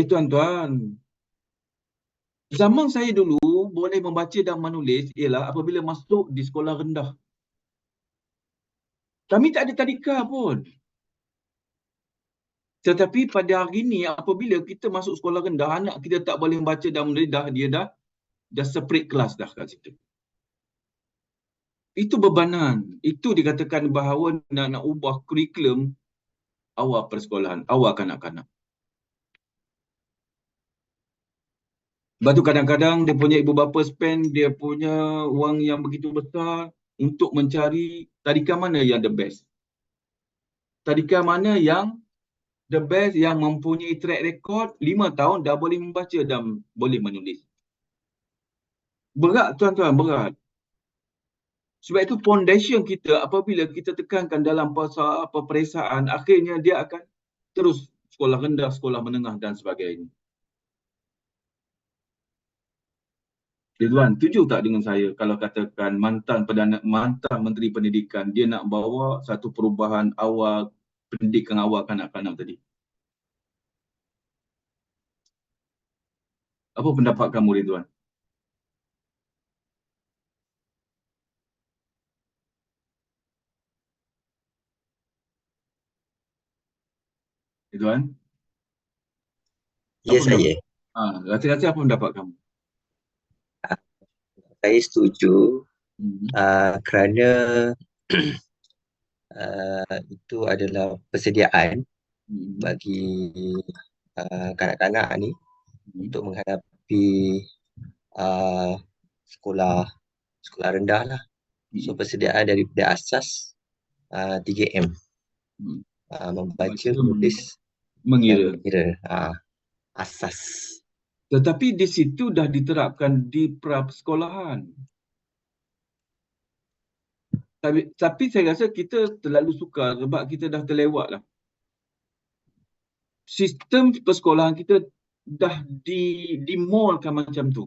Tuan-tuan, zaman saya dulu boleh membaca dan menulis ialah apabila masuk di sekolah rendah. Kami tak ada tadika pun. Tetapi pada hari ini apabila kita masuk sekolah rendah, anak kita tak boleh membaca dan menulis, dia dah separate kelas dah kat situ. Itu bebanan. Itu dikatakan bahawa nak ubah kurikulum awal persekolahan, awal kanak-kanak. Lepas tu kadang-kadang dia punya ibu bapa spend dia punya wang yang begitu besar untuk mencari tadika mana yang the best. Tadika mana yang the best, yang mempunyai track record 5 tahun dah boleh membaca dan boleh menulis. Berat tuan-tuan, berat. Sebab itu foundation kita apabila kita tekankan dalam pasal peperiksaan, akhirnya dia akan terus sekolah rendah, sekolah menengah dan sebagainya. Ridwan, setuju tak dengan saya kalau katakan mantan Menteri Pendidikan dia nak bawa satu perubahan awal pendidikan awal kanak-kanak tadi? Apa pendapat kamu, Ridwan? Ridwan? Ya, Apa pendapat? saya. Rasa-rasa apa pendapat kamu? Ah, Saya setuju Hmm. kerana itu adalah persediaan Hmm. bagi kanak-kanak ni Hmm. untuk menghadapi uh, sekolah sekolah rendah lah. So Hmm. persediaan daripada asas 3M, Hmm. membaca, Baca, menulis dan mengira. mengira. Asas. Tetapi di situ dah diterapkan di prasekolahan. Tapi saya rasa kita terlalu sukar sebab kita dah terlewat lah. Sistem persekolahan kita dah dimolkan macam tu.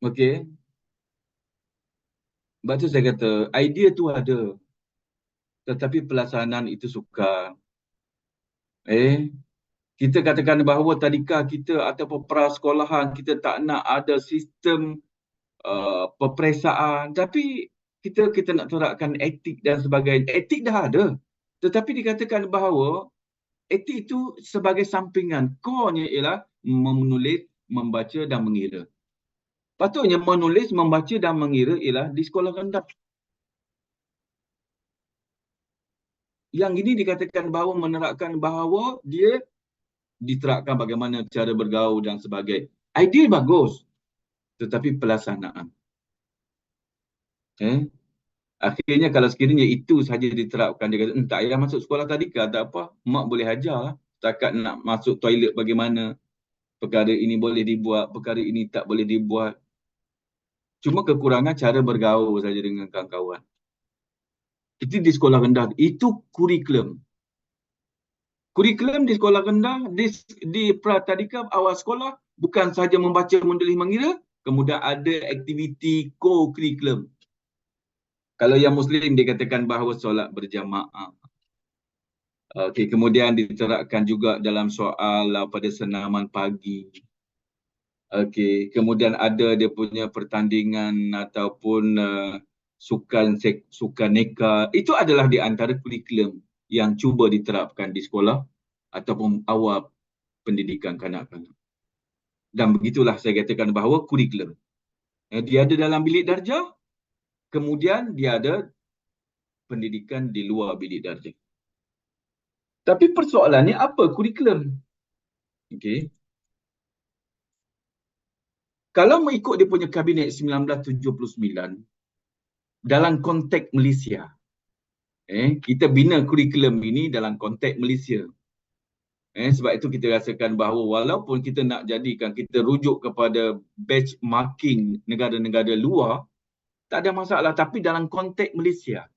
Okey. Sebab tu saya kata, idea tu ada. Tetapi pelaksanaan itu sukar. Kita katakan bahawa tadika kita ataupun prasekolahan kita tak nak ada sistem peperiksaan. Tapi kita nak terapkan etik dan sebagainya. Etik dah ada. Tetapi dikatakan bahawa etik itu sebagai sampingan. Core-nya ialah menulis, membaca dan mengira. Patutnya menulis, membaca dan mengira ialah di sekolah rendah. Yang ini dikatakan bahawa menerapkan bahawa dia diterapkan bagaimana cara bergaul dan sebagainya. Idea bagus, tetapi pelaksanaan. Akhirnya kalau sekiranya itu sahaja diterapkan, dia kata, tak payah masuk sekolah tadika, tak apa, mak boleh ajar lah. Setakat nak masuk toilet bagaimana, perkara ini boleh dibuat, perkara ini tak boleh dibuat. Cuma kekurangan cara bergaul saja dengan kawan-kawan. Itu di sekolah rendah. Itu kurikulum. Kurikulum di sekolah rendah, di pratadika awal sekolah, bukan sahaja membaca, menulis, mengira, kemudian ada aktiviti co-kurikulum. Kalau yang Muslim, dia katakan bahawa solat berjamaah. Okey, kemudian diterapkan juga dalam soal pada senaman pagi. Okey, kemudian ada dia punya pertandingan ataupun sukan neka. Itu adalah di antara kurikulum yang cuba diterapkan di sekolah ataupun awal pendidikan kanak-kanak. Dan begitulah saya katakan bahawa kurikulum. Dia ada dalam bilik darjah, kemudian dia ada pendidikan di luar bilik darjah. Tapi persoalannya apa kurikulum? Okey. Kalau mengikut dia punya kabinet 1979, dalam konteks Malaysia, kita bina kurikulum ini dalam konteks Malaysia. Sebab itu kita rasakan bahawa walaupun kita nak jadikan, kita rujuk kepada benchmarking negara-negara luar, tak ada masalah. Tapi dalam konteks Malaysia,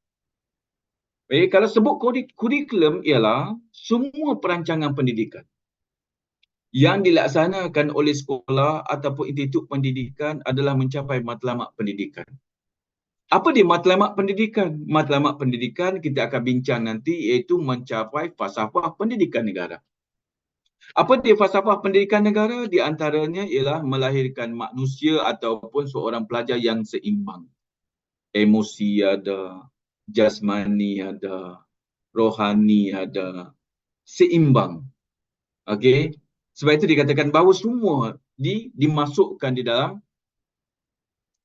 kalau sebut kurikulum ialah semua perancangan pendidikan yang dilaksanakan oleh sekolah ataupun institut pendidikan adalah mencapai matlamat pendidikan. Apa dia matlamat pendidikan? Matlamat pendidikan kita akan bincang nanti iaitu mencapai falsafah pendidikan negara. Apa dia falsafah pendidikan negara? Di antaranya ialah melahirkan manusia ataupun seorang pelajar yang seimbang. Emosi ada, jasmani ada, rohani ada, seimbang. Okey. Sebab itu dikatakan bahawa semua dimasukkan di dalam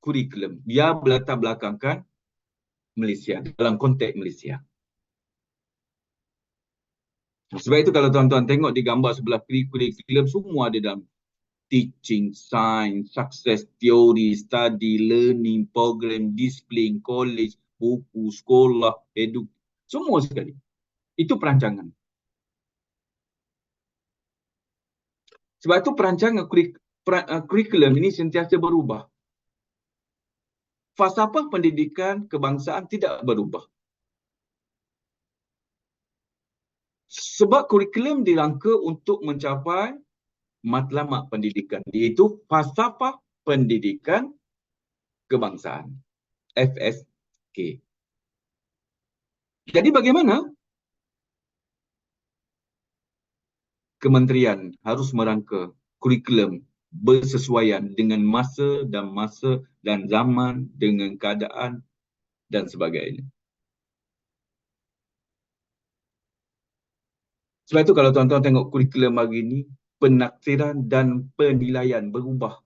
kurikulum. Dia berlatar belakangkan Malaysia, dalam konteks Malaysia. Sebab itu kalau tuan-tuan tengok di gambar sebelah kiri kurikulum, semua ada dalam teaching, science, success theory, study, learning, program, discipline, college, buku, sekolah, semua sekali. Itu perancangan. Sebab itu perancangan kurikulum ini sentiasa berubah. Falsafah pendidikan kebangsaan tidak berubah. Sebab kurikulum dirangka untuk mencapai matlamat pendidikan, iaitu falsafah pendidikan kebangsaan, FSK. Jadi bagaimana? Kementerian harus merangka kurikulum bersesuaian dengan masa dan zaman, dengan keadaan dan sebagainya. Sebab itu kalau tuan-tuan tengok kurikulum hari ini, penafsiran dan penilaian berubah.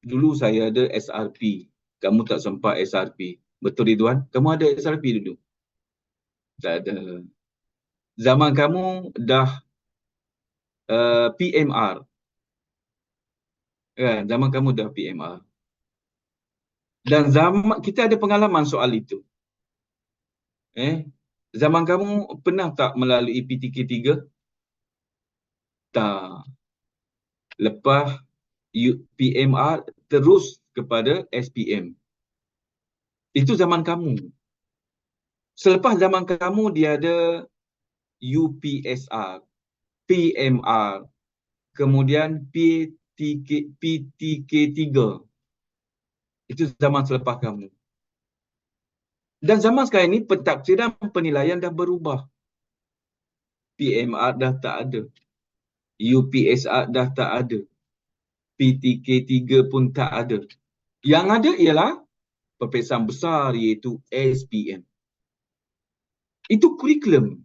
Dulu saya ada SRP. Kamu tak sempat SRP. Betul Ridwan? Kamu ada SRP dulu? Tak ada. Zaman kamu dah PMR. Kan? Zaman kamu dah PMR. Dan zaman kita ada pengalaman soal itu. Zaman kamu pernah tak melalui PTK 3? Tak. Lepas PMR terus kepada SPM. Itu zaman kamu. Selepas zaman kamu dia ada UPSR, PMR, kemudian PTK 3. Itu zaman selepas kamu. Dan zaman sekarang ini pentafsiran penilaian dah berubah. PMR dah tak ada. UPSR dah tak ada. PTK 3 pun tak ada. Yang ada ialah peperiksaan besar iaitu SPM. Itu kurikulum.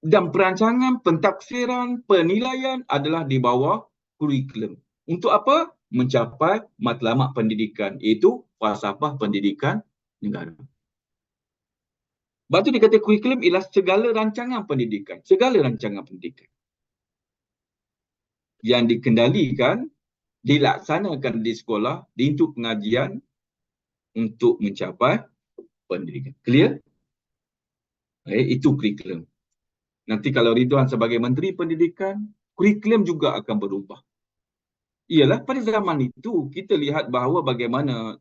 Dan perancangan, pentafsiran, penilaian adalah di bawah kurikulum. Untuk apa? Mencapai matlamat pendidikan, iaitu falsafah pendidikan negara. Sebab itu dikatakan kurikulum ialah segala rancangan pendidikan. Segala rancangan pendidikan. Yang dikendalikan, dilaksanakan di sekolah, untuk pengajian, untuk mencapai pendidikan. Clear? Itu kurikulum. Nanti kalau Ridwan sebagai Menteri Pendidikan, kurikulum juga akan berubah. Ialah pada zaman itu, kita lihat bahawa bagaimana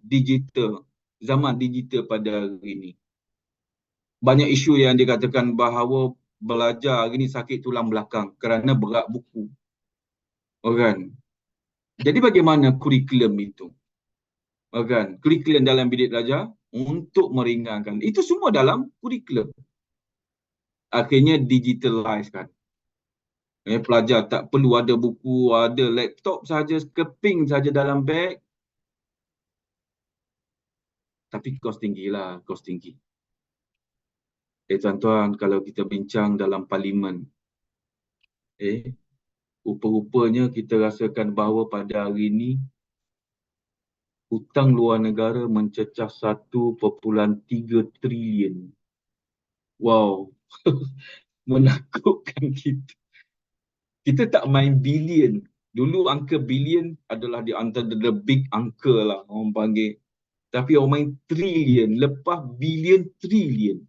zaman digital pada hari ini. Banyak isu yang dikatakan bahawa belajar hari ini sakit tulang belakang kerana berat buku. Kan? Jadi bagaimana kurikulum itu? Kan? Kurikulum dalam bidik belajar untuk meringankan. Itu semua dalam kurikulum. Akhirnya digitalize kan. Pelajar tak perlu ada buku, ada laptop saja, keping saja dalam beg. Tapi kos tinggi lah, kos tinggi. Tuan-tuan, kalau kita bincang dalam parlimen, rupa-rupanya kita rasakan bahawa pada hari ini, hutang luar negara mencecah 1.3 trilion. Wow, menakutkan kita. Kita tak main bilion. Dulu angka bilion adalah di antara the big angka lah orang panggil. Tapi orang main trilion, lepas bilion, trilion.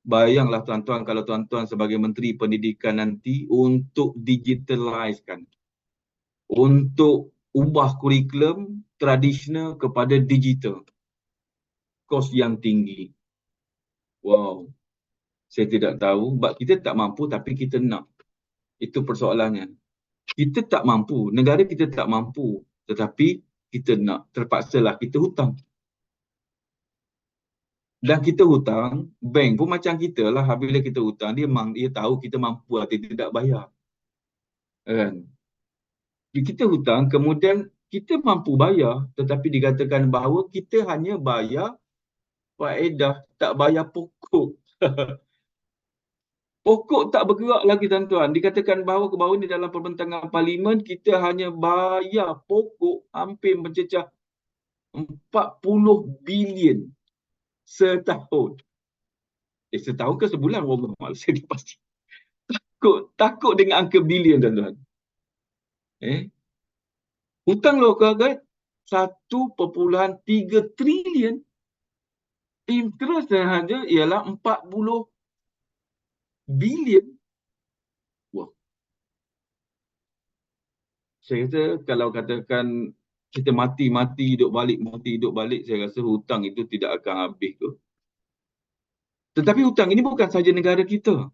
Bayanglah tuan-tuan kalau tuan-tuan sebagai Menteri Pendidikan nanti untuk digitalizekan. Untuk ubah kurikulum tradisional kepada digital. Kos yang tinggi. Wow. Saya tidak tahu. Sebab kita tak mampu tapi kita nak. Itu persoalannya. Kita tak mampu. Negara kita tak mampu. Tetapi kita nak, terpaksalah kita hutang. Dan kita hutang, bank pun macam kita lah, bila kita hutang, dia tahu kita mampu atau tidak bayar. Kan? Kita hutang, kemudian kita mampu bayar, tetapi dikatakan bahawa kita hanya bayar faedah, tak bayar pokok. Pokok tak bergerak lagi tuan-tuan. Dikatakan bahawa baru ni dalam perbentangan parlimen, kita hanya bayar pokok hampir mencecah 40 bilion setahun. Setahun ke sebulan? Wallah, saya tak pasti. Takut dengan angka bilion tuan-tuan. Hutang lokal guys 1.3 trilion. Interest sahaja ialah 40 bilion. Wah. Saya rasa kalau katakan kita mati hidup balik, saya rasa hutang itu tidak akan habis ke. Tetapi hutang ini bukan sahaja negara kita.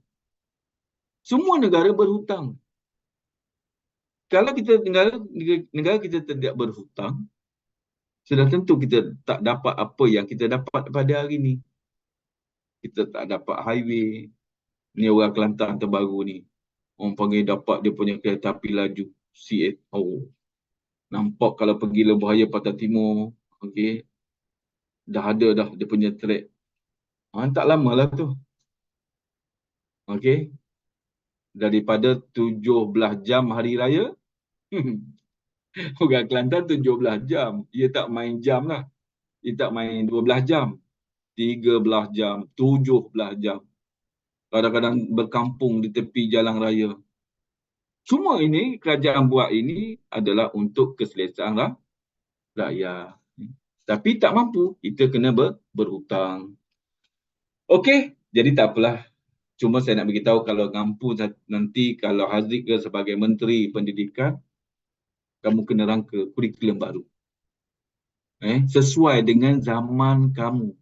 Semua negara berhutang. Kalau negara kita tidak berhutang, sudah tentu kita tak dapat apa yang kita dapat pada hari ini. Kita tak dapat highway. Ni orang Kelantan terbaru ni. Orang panggil dapat dia punya kereta api laju. CSO. Nampak kalau pergi Lebuhaya Pantai Timur. Okey. Dah ada dah dia punya track. Tak lama lah tu. Okey. Daripada 17 jam hari raya. Orang Kelantan 17 jam. Dia tak main jam lah. Dia tak main 12 jam. 13 jam. 17 jam. Kadang-kadang berkampung di tepi jalan raya. Semua ini, kerajaan buat ini adalah untuk keselesaan rakyat. Tapi tak mampu, kita kena berhutang. Okey, jadi tak apalah. Cuma saya nak beritahu kalau mampu nanti, kalau Haziq ke sebagai Menteri Pendidikan, kamu kena rangka kurikulum baru. Sesuai dengan zaman kamu.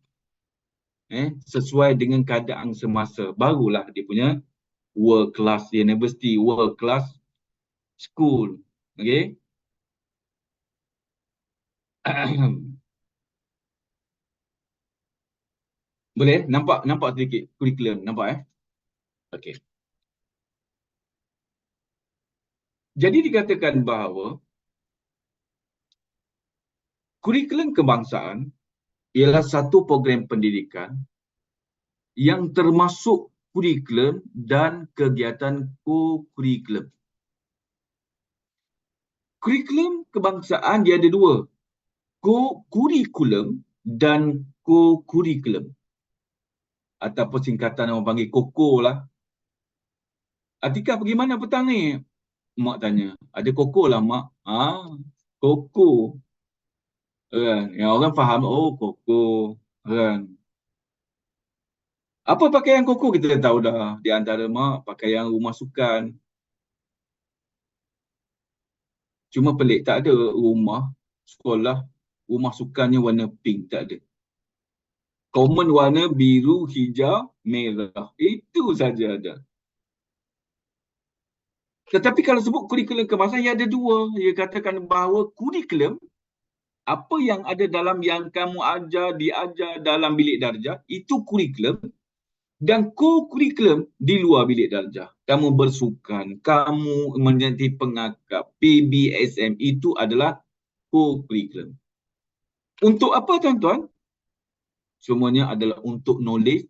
Sesuai dengan keadaan semasa. Barulah dia punya world class university, world class school. Okey. Boleh? Nampak sedikit kurikulum. Nampak Okey. Jadi dikatakan bahawa kurikulum kebangsaan ialah satu program pendidikan yang termasuk kurikulum dan kegiatan co-kurikulum. Kurikulum kebangsaan dia ada dua. Co-kurikulum dan co-kurikulum. Ataupun singkatan orang panggil KOKO lah. Atika pergi mana petang ni? Mak tanya. Ada KOKO lah mak. KOKO. Yang orang faham, oh KOKO. Apa pakaian KOKO kita tahu dah. Di antara mak, pakaian rumah sukan. Cuma pelik, tak ada rumah sekolah, rumah sukannya warna pink, tak ada. Common warna biru, hijau, merah. Itu saja ada. Tetapi kalau sebut kurikulum kebangsaan, ia ada dua. Ia katakan bahawa kurikulum, apa yang ada dalam yang kamu diajar dalam bilik darjah, itu kurikulum. Dan co-kurikulum di luar bilik darjah. Kamu bersukan, kamu menjadi pengakap, PBSM, itu adalah co-kurikulum. Untuk apa tuan-tuan? Semuanya adalah untuk knowledge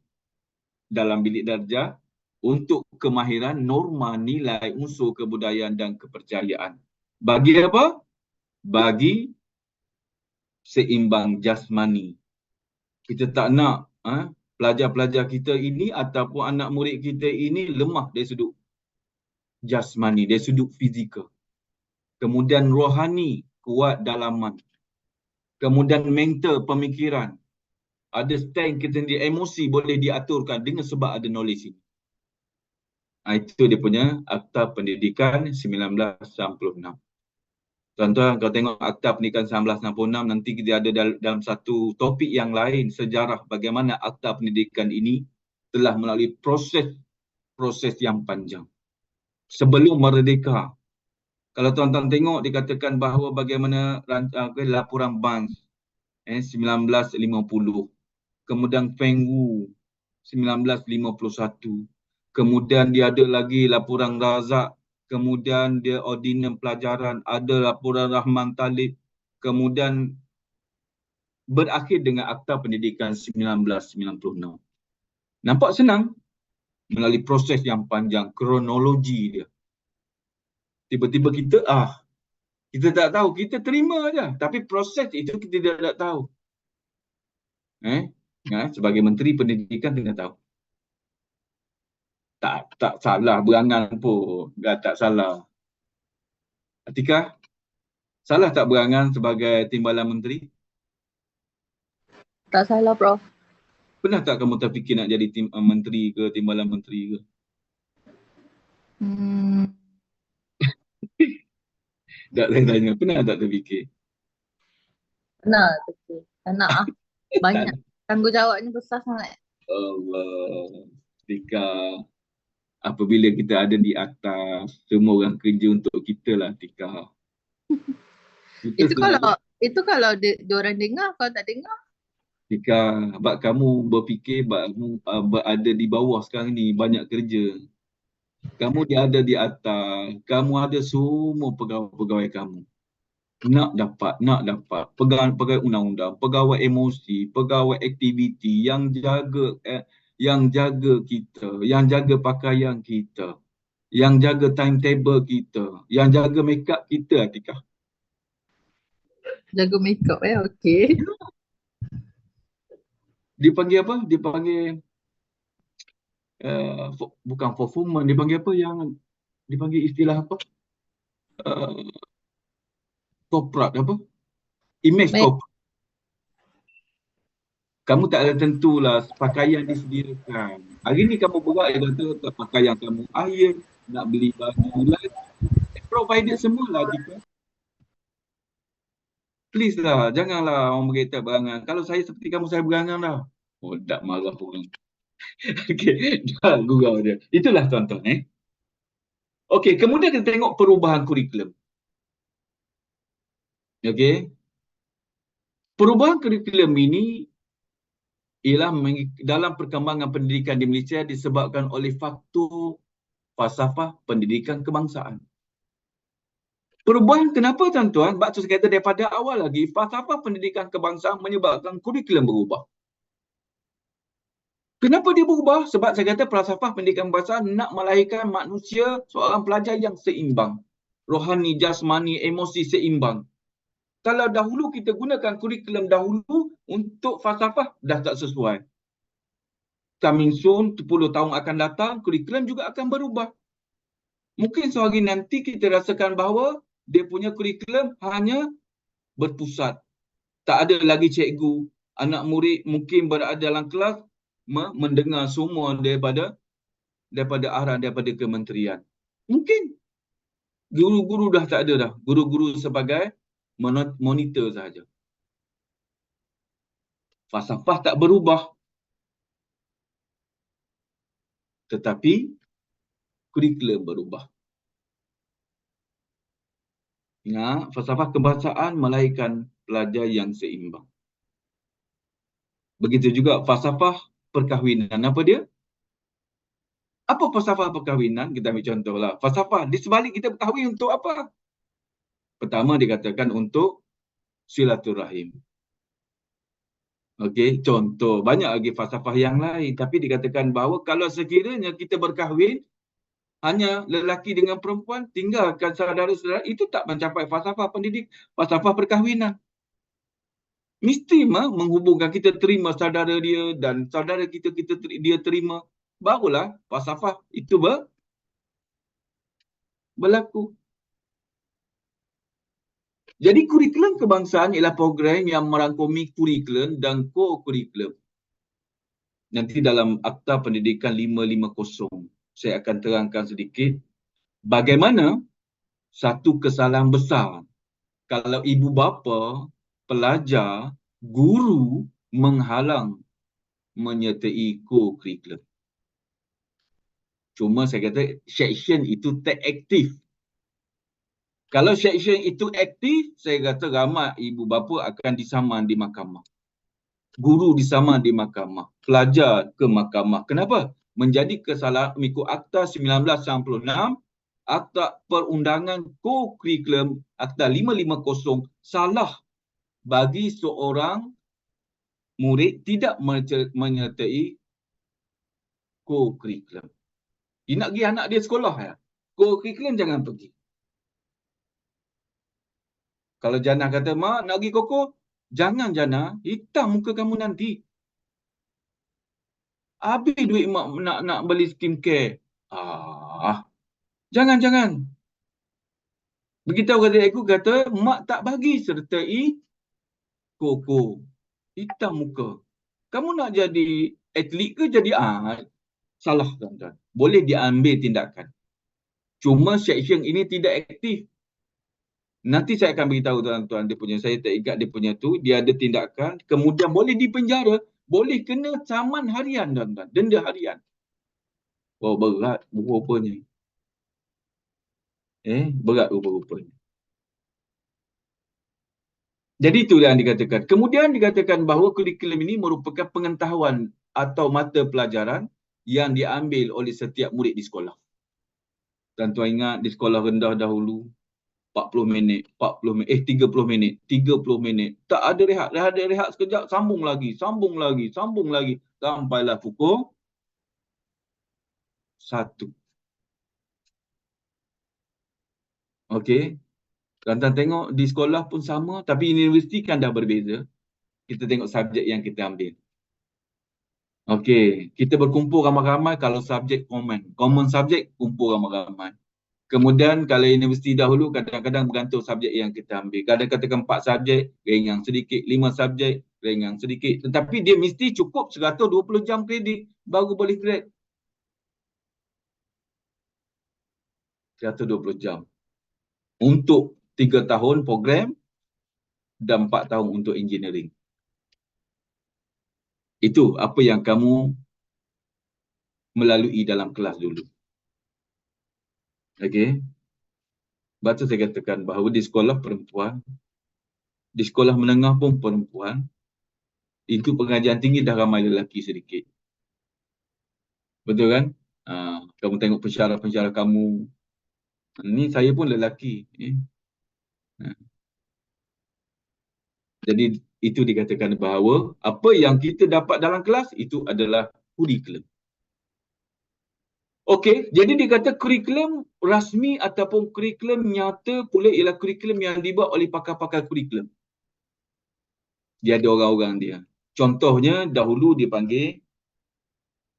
dalam bilik darjah, untuk kemahiran norma nilai unsur kebudayaan dan kepercayaan. Bagi apa? Bagi seimbang jasmani. Kita tak nak pelajar-pelajar kita ini ataupun anak murid kita ini lemah dari sudut jasmani, dari sudut fizikal. Kemudian rohani, kuat dalaman. Kemudian mental, pemikiran. Ada stand kita sendiri, emosi boleh diaturkan dengan sebab ada knowledge ini. Itu dia punya Akta Pendidikan 1966. Tuan-tuan, kalau tengok Akta Pendidikan 1966, nanti kita ada dalam satu topik yang lain, sejarah bagaimana Akta Pendidikan ini telah melalui proses yang panjang. Sebelum merdeka, Kalau tuan-tuan tengok dikatakan bahawa bagaimana laporan Barnes 1950, kemudian Feng Wu 1951, kemudian dia ada lagi laporan Razak, kemudian dia ordinans pelajaran, ada laporan Rahman Talib, kemudian berakhir dengan Akta Pendidikan 1996. Nampak senang melalui proses yang panjang, kronologi dia. Tiba-tiba kita tak tahu, kita terima aja, tapi proses itu kita tidak tahu. Sebagai Menteri Pendidikan kena tahu. Tak salah berangan pun, tak salah. Atika, salah tak berangan sebagai Timbalan Menteri? Tak salah, Prof. Pernah tak kamu terfikir nak jadi menteri ke, Timbalan Menteri ke? Tak, saya tanya, pernah tak terfikir? Pernah, betul. Tak nak ah. Banyak. Tanggungjawabnya besar sangat. Allah, Tika, apabila kita ada di atas, semua orang kerja untuk kita lah, Tika. Itu kalau diorang dengar, kalau tak dengar. Tika, bak kamu berfikir kamu berada di bawah sekarang ni, banyak kerja. Kamu dia ada di atas, kamu ada semua pegawai-pegawai kamu. Nak dapat, pegawai undang-undang, pegawai emosi, pegawai aktiviti yang jaga kita, yang jaga pakaian kita, yang jaga timetable kita, yang jaga makeup kita, Atika. Jaga makeup okey. Dipanggil apa? Dipanggil bukan performance, dipanggil apa yang dipanggil istilah apa? Corporate apa? Image corporate. Kamu tak ada tentulah pakaian disediakan. Hari ni kamu berat, dia kata pakaian kamu air, nak beli baju lagi. Provider semualah, Tika. Please lah, janganlah orang berkata berangan. Kalau saya seperti kamu, saya berangan lah. Oh, tak marah orang. Okey, dah gurau dia. Itulah tuan-tuan. Okey, kemudian kita tengok perubahan kurikulum. Okey. Perubahan kurikulum ini ialah dalam perkembangan pendidikan di Malaysia disebabkan oleh faktor falsafah pendidikan kebangsaan. Perubahan kenapa tuan-tuan? Sebab tu saya kata daripada awal lagi, falsafah pendidikan kebangsaan menyebabkan kurikulum berubah. Kenapa dia berubah? Sebab saya kata falsafah pendidikan kebangsaan nak melahirkan manusia seorang pelajar yang seimbang. Rohani, jasmani, emosi seimbang. Kalau dahulu kita gunakan kurikulum dahulu untuk falsafah, dah tak sesuai. Coming soon, 10 tahun akan datang, kurikulum juga akan berubah. Mungkin sehari nanti kita rasakan bahawa dia punya kurikulum hanya berpusat. Tak ada lagi cikgu, anak murid mungkin berada dalam kelas mendengar semua daripada arahan daripada kementerian. Mungkin guru-guru dah tak ada dah. Guru-guru sebagai monitor sahaja. Falsafah tak berubah. Tetapi kurikulum berubah. Falsafah kebangsaan melahirkan pelajar yang seimbang. Begitu juga falsafah perkahwinan. Apa dia? Apa falsafah perkahwinan? Kita ambil contohlah. Falsafah di sebalik kita berkahwin untuk apa? Pertama dikatakan untuk silaturahim. Okey, contoh. Banyak lagi falsafah yang lain. Tapi dikatakan bahawa kalau sekiranya kita berkahwin, hanya lelaki dengan perempuan, tinggalkan saudara-saudara, itu tak mencapai falsafah falsafah perkahwinan. Mesti menghubungkan kita terima saudara dia dan saudara dia terima. Barulah falsafah itu berlaku. Jadi kurikulum kebangsaan ialah program yang merangkumi kurikulum dan co-kurikulum. Nanti dalam Akta Pendidikan 550, saya akan terangkan sedikit bagaimana satu kesalahan besar kalau ibu bapa, pelajar, guru menghalang menyertai co-curriculum. Cuma saya kata section itu tak aktif. Kalau section itu aktif, saya kata ramai ibu bapa akan disaman di mahkamah. Guru disaman di mahkamah. Pelajar ke mahkamah. Kenapa? Menjadi kesalahan mengikut Akta 1996, Akta Perundangan Co-Curriculum, Akta 550, salah bagi seorang murid tidak menyertai co-curriculum. Dia nak pergi anak dia sekolah ya. Co-curriculum jangan pergi. Kalau Jana kata, mak nak pergi koko, jangan Jana, hitam muka kamu nanti. Habis duit mak nak beli skincare. Jangan. Beritahu kata aku kata, mak tak bagi sertai koko. Hitam muka. Kamu nak jadi atlet ke jadi salah tuan-tuan. Boleh diambil tindakan. Cuma section ini tidak aktif. Nanti saya akan beritahu tuan-tuan dia punya, saya tak ingat dia punya tu, dia ada tindakan, kemudian boleh dipenjara, boleh kena saman harian tuan-tuan, denda harian. Oh berat rupa-rupanya. Berat rupa-rupanya. Jadi itulah yang dikatakan. Kemudian dikatakan bahawa kurikulum ini merupakan pengetahuan atau mata pelajaran yang diambil oleh setiap murid di sekolah. Tuan-tuan ingat di sekolah rendah dahulu, 30 minit. 30 minit. Tak ada rehat sekejap, sambung lagi. Sampailah pukul 1. Okey. Tuan-tuan tengok di sekolah pun sama, tapi universiti kan dah berbeza. Kita tengok subjek yang kita ambil. Okey. Kita berkumpul ramai-ramai kalau subjek common subjek, kumpul ramai-ramai. Kemudian kalau universiti dahulu kadang-kadang bergantung subjek yang kita ambil. Kadang-kadang 4 subjek, ringan sedikit, 5 subjek, ringan sedikit. Tetapi dia mesti cukup 120 jam kredit baru boleh grade. 120 jam. Untuk 3 tahun program dan 4 tahun untuk engineering. Itu apa yang kamu melalui dalam kelas dulu. Okey. Sebab tu saya katakan bahawa di sekolah perempuan, di sekolah menengah pun perempuan, itu pengajian tinggi dah ramai lelaki sedikit. Betul kan? Kamu tengok pensyarah-pensyarah kamu. Ni saya pun lelaki. Jadi itu dikatakan bahawa apa yang kita dapat dalam kelas itu adalah kurikulum. Okey, jadi dikata kurikulum rasmi ataupun kurikulum nyata pula ialah kurikulum yang dibuat oleh pakar-pakar kurikulum. Dia ada orang-orang dia. Contohnya dahulu dipanggil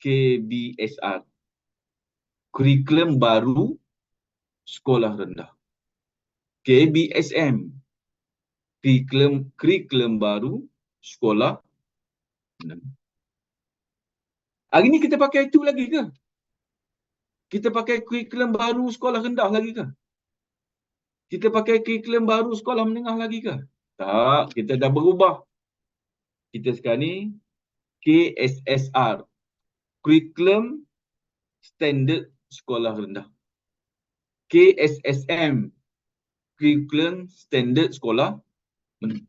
KBSR. Kurikulum baru sekolah rendah. KBSM. Kurikulum baru sekolah rendah. Hari ni kita pakai itu lagi ke? Kita pakai kurikulum baru sekolah rendah lagi ke? Kita pakai kurikulum baru sekolah menengah lagi ke? Tak, kita dah berubah. Kita sekarang ni KSSR. Kurikulum Standard Sekolah Rendah. KSSM. Kurikulum Standard Sekolah Menengah.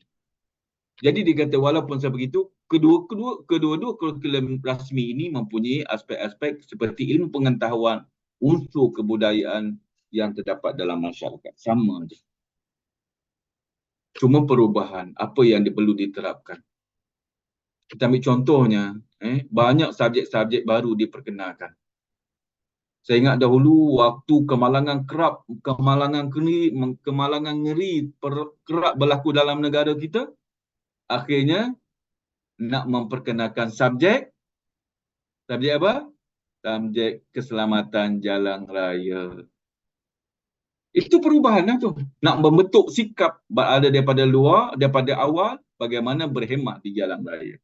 Jadi dikata walaupun seperti itu, kedua-dua kurikulum rasmi ini mempunyai aspek-aspek seperti ilmu pengetahuan, unsur kebudayaan yang terdapat dalam masyarakat. Sama saja. Cuma perubahan, apa yang perlu diterapkan. Kita ambil contohnya, banyak subjek-subjek baru diperkenalkan. Saya ingat dahulu waktu kemalangan ngeri kerap berlaku dalam negara kita, akhirnya nak memperkenalkan subjek apa? Subjek keselamatan jalan raya. Itu perubahan lah tu. Nak membentuk sikap ada daripada luar, daripada awal, bagaimana berhemat di jalan raya.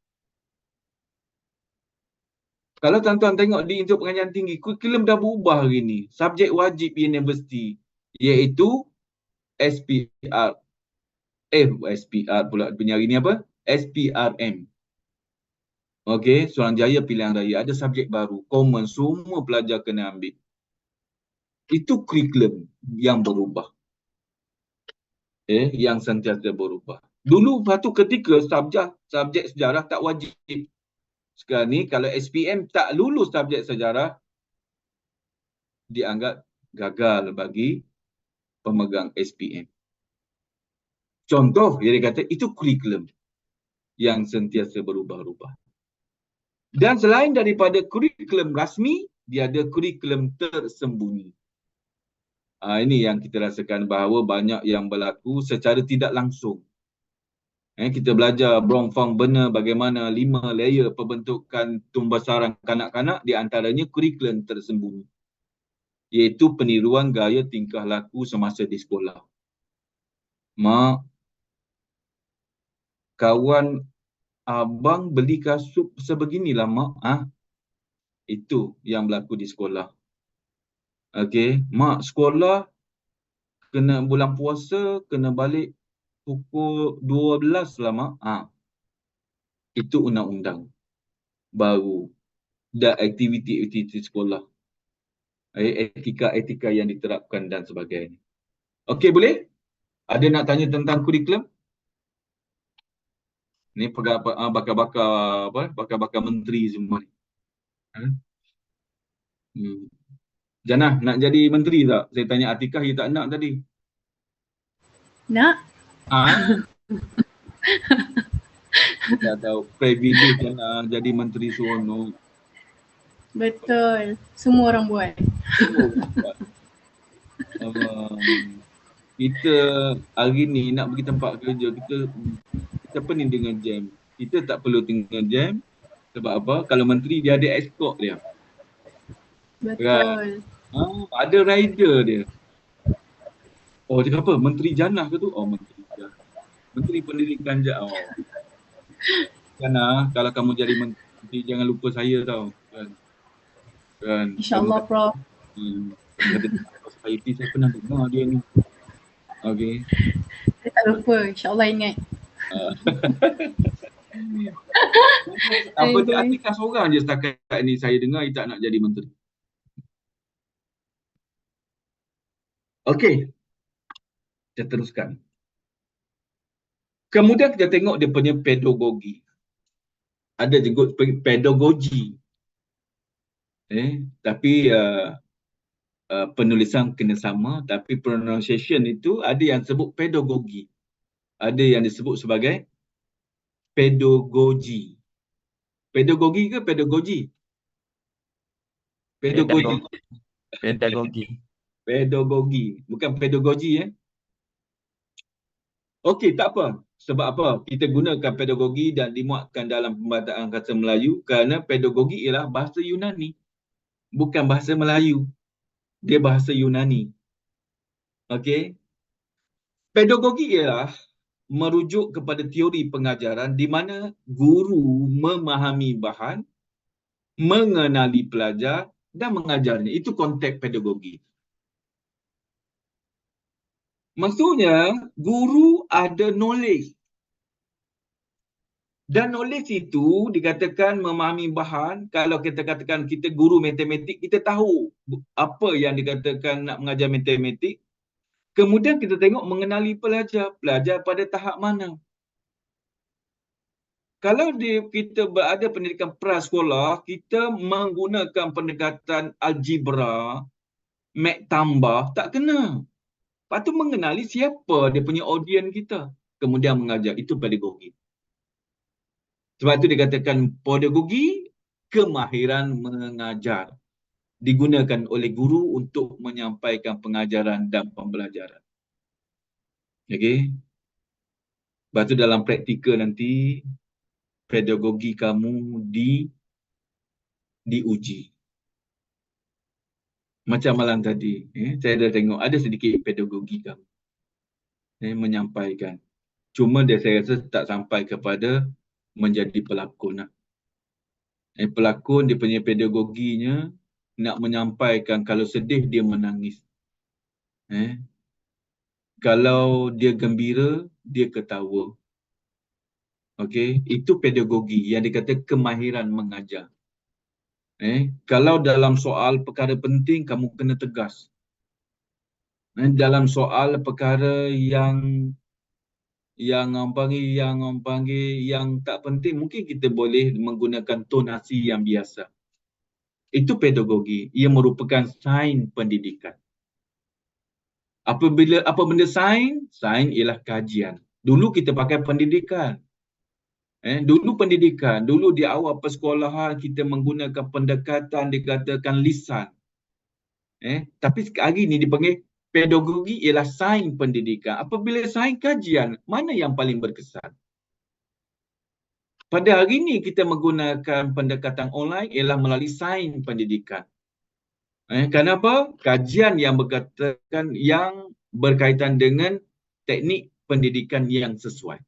Kalau tuan-tuan tengok di untuk pengajian tinggi, kurikulum dah berubah hari ni. Subjek wajib universiti, iaitu SPR. SPR pula penyaring ni apa? SPRM. Okey, Suruhanjaya Pilihan Raya. Ada subjek baru, common, semua pelajar kena ambil. Itu kurikulum yang berubah. yang sentiasa berubah. Dulu satu ketika subjek sejarah tak wajib. Sekarang ni kalau SPM tak lulus subjek sejarah, dianggap gagal bagi pemegang SPM. Contoh, dia kata itu kurikulum yang sentiasa berubah-ubah. Dan selain daripada kurikulum rasmi, dia ada kurikulum tersembunyi. Ini yang kita rasakan bahawa banyak yang berlaku secara tidak langsung. Kita belajar Bromfang benar bagaimana 5 layer pembentukan tumbuh sarang kanak-kanak, di antaranya kurikulum tersembunyi, iaitu peniruan gaya tingkah laku semasa di sekolah. Mak, kawan abang beli kasut sebeginilah mak. Itu yang berlaku di sekolah. Okey, mak sekolah kena bulan puasa kena balik pukul 12 lah mak. Itu undang-undang baru dan aktiviti-aktiviti sekolah. Etika-etika yang diterapkan dan sebagainya. Okey, boleh? Ada nak tanya tentang kurikulum? Ni bakal-bakal menteri semua ni. Janah, nak jadi menteri tak? Saya tanya Atikah, dia tak nak tadi. Nak? Tak tahu, privilege Janah jadi menteri seronok. Betul. Semua orang buat. Kita hari ni nak pergi tempat kerja, kita pening dengan jam. Kita tak perlu tinggal jam. Sebab apa? Kalau menteri dia ada escort dia. Betul. Ada rider dia. Oh, dia apa? Menteri Janah ke tu? Oh, Menteri Janah. Menteri Pendidikan je. Oh. Janah, kalau kamu jadi menteri, jangan lupa saya tau. Kan? InsyaAllah, Prof. Society saya pernah dengar dia ni. Okey. Saya tak lupa. InsyaAllah ingat. Apa dia Atikah seorang je setakat ni saya dengar dia tak nak jadi menteri. Okey. Kita teruskan. Kemudian kita tengok dia punya pedagogi. Ada juga pedagogi. Tapi penulisan kena sama, tapi pronunciation itu ada yang sebut pedagogi. Ada yang disebut sebagai pedagogi. Pedagogi ke pedagogi? Pedagogi. Pedagogi. Bukan pedagogi Okey, tak apa. Sebab apa? Kita gunakan pedagogi dan dimuatkan dalam pembacaan kata Melayu kerana pedagogi ialah bahasa Yunani. Bukan bahasa Melayu. Dia bahasa Yunani. Okey. Pedagogi ialah merujuk kepada teori pengajaran di mana guru memahami bahan, mengenali pelajar dan mengajarnya. Itu konteks pedagogi. Maksudnya, guru ada knowledge. Dan knowledge itu dikatakan memahami bahan. Kalau kita katakan kita guru matematik, kita tahu apa yang dikatakan nak mengajar matematik. Kemudian kita tengok mengenali pelajar. Pelajar pada tahap mana. Kalau kita berada pendidikan prasekolah, kita menggunakan pendekatan algebra, mat tambah, tak kena. Patut mengenali siapa dia punya audiens kita. Kemudian mengajar. Itu pedagogi. Sebab itu dikatakan pedagogi, kemahiran mengajar. Digunakan oleh guru untuk menyampaikan pengajaran dan pembelajaran. Okey. Lepas tu dalam praktikal nanti, pedagogi kamu diuji. Macam malam tadi, saya dah tengok ada sedikit pedagogi kamu. Menyampaikan. Cuma saya rasa tak sampai kepada menjadi pelakon. Pelakon dia punya pedagoginya nak menyampaikan kalau sedih dia menangis. Kalau dia gembira, dia ketawa. Okey, itu pedagogi yang dikata kemahiran mengajar. Kalau dalam soal perkara penting, kamu kena tegas. dalam soal perkara yang tak penting, mungkin kita boleh menggunakan tonasi yang biasa. Itu pedagogi. Ia merupakan sains pendidikan. Apa benda sains? Sains ialah kajian. Dulu kita pakai pendidikan. Dulu di awal persekolahan kita menggunakan pendekatan dikatakan lisan. Tapi hari ini dipanggil pedagogi ialah sains pendidikan. Apabila sains kajian, mana yang paling berkesan? Pada hari ini kita menggunakan pendekatan online ialah melalui sains pendidikan. Kenapa? Kajian yang berkaitan dengan teknik pendidikan yang sesuai.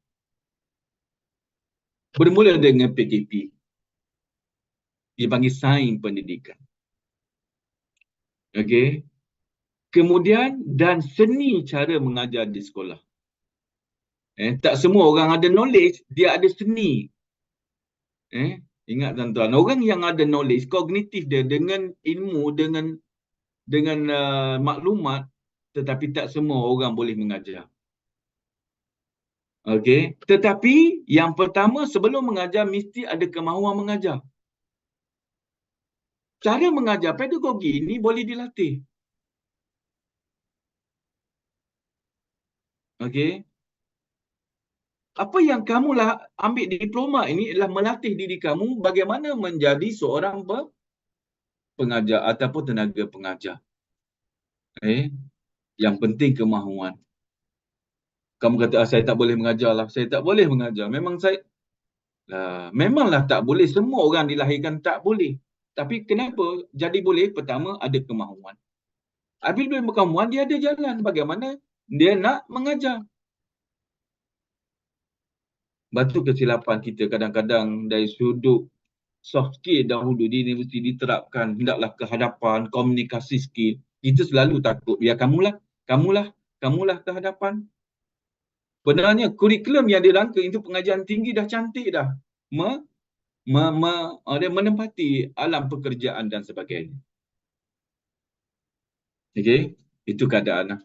Bermula dengan PKP. Dipanggil sains pendidikan. Okey. Kemudian dan seni cara mengajar di sekolah. Tak semua orang ada knowledge, dia ada seni. Ingat tuan-tuan, orang yang ada knowledge kognitif dia dengan ilmu, dengan maklumat, tetapi tak semua orang boleh mengajar. Okey, tetapi yang pertama sebelum mengajar mesti ada kemahuan mengajar. Cara mengajar pedagogi ini boleh dilatih. Okey. Apa yang kamu ambil diploma ini adalah melatih diri kamu bagaimana menjadi seorang pengajar ataupun tenaga pengajar. Yang penting kemahuan. Kamu kata, saya tak boleh mengajar lah. Saya tak boleh mengajar. Memanglah tak boleh. Semua orang dilahirkan tak boleh. Tapi kenapa jadi boleh? Pertama, ada kemahuan. Apabila kemahuan, dia ada jalan. Bagaimana dia nak mengajar. Batu kesilapan kita kadang-kadang dari sudut soft skill dahulu di universiti diterapkan. Hendaklah kehadapan, komunikasi skill. Kita selalu takut. Ya kamulah kehadapan. Sebenarnya kurikulum yang dirangka itu pengajian tinggi dah cantik dah. Menempati alam pekerjaan dan sebagainya. Okey, itu keadaan.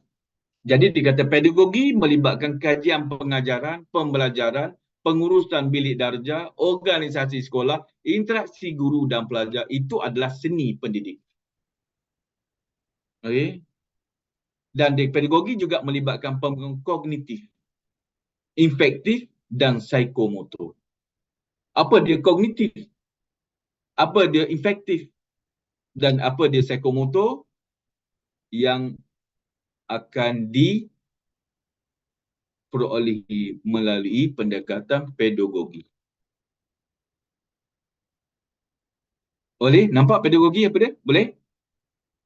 Jadi dikata pedagogi melibatkan kajian pengajaran, pembelajaran, pengurusan bilik darjah, organisasi sekolah, interaksi guru dan pelajar. Itu adalah seni pendidik. Okey. Dan pedagogi juga melibatkan pengembangan kognitif, infektif dan psikomotor. Apa dia kognitif? Apa dia infektif? Dan apa dia psikomotor? Yang akan diperolehi melalui pendekatan pedagogi. Boleh? Nampak pedagogi apa dia? Boleh?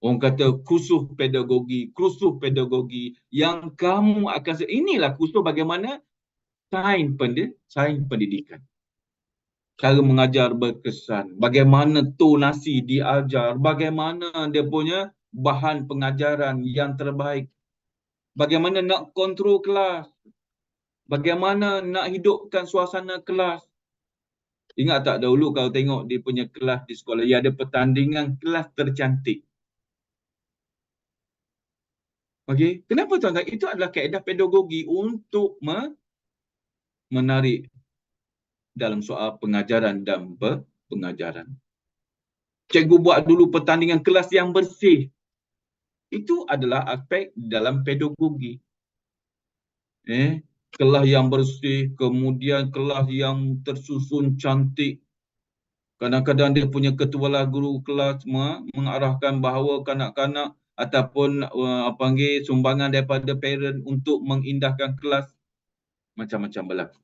Orang kata kursus pedagogi yang kamu akan... Inilah kursus bagaimana sains pendidikan. Cara mengajar berkesan. Bagaimana tonasi diajar. Bagaimana dia punya bahan pengajaran yang terbaik. Bagaimana nak kontrol kelas. Bagaimana nak hidupkan suasana kelas. Ingat tak dahulu kalau tengok dia punya kelas di sekolah, ia ada pertandingan kelas tercantik. Okey, kenapa tuan-tuan? Itu adalah kaedah pedagogi untuk menarik dalam soal pengajaran dan pengajaran. Cikgu buat dulu pertandingan kelas yang bersih. Itu adalah aspek dalam pedagogi. Kelas yang bersih, kemudian kelas yang tersusun cantik. Kadang-kadang dia punya ketua guru kelas mengarahkan bahawa kanak-kanak ataupun panggil sumbangan daripada parent untuk mengindahkan kelas. Macam-macam berlaku.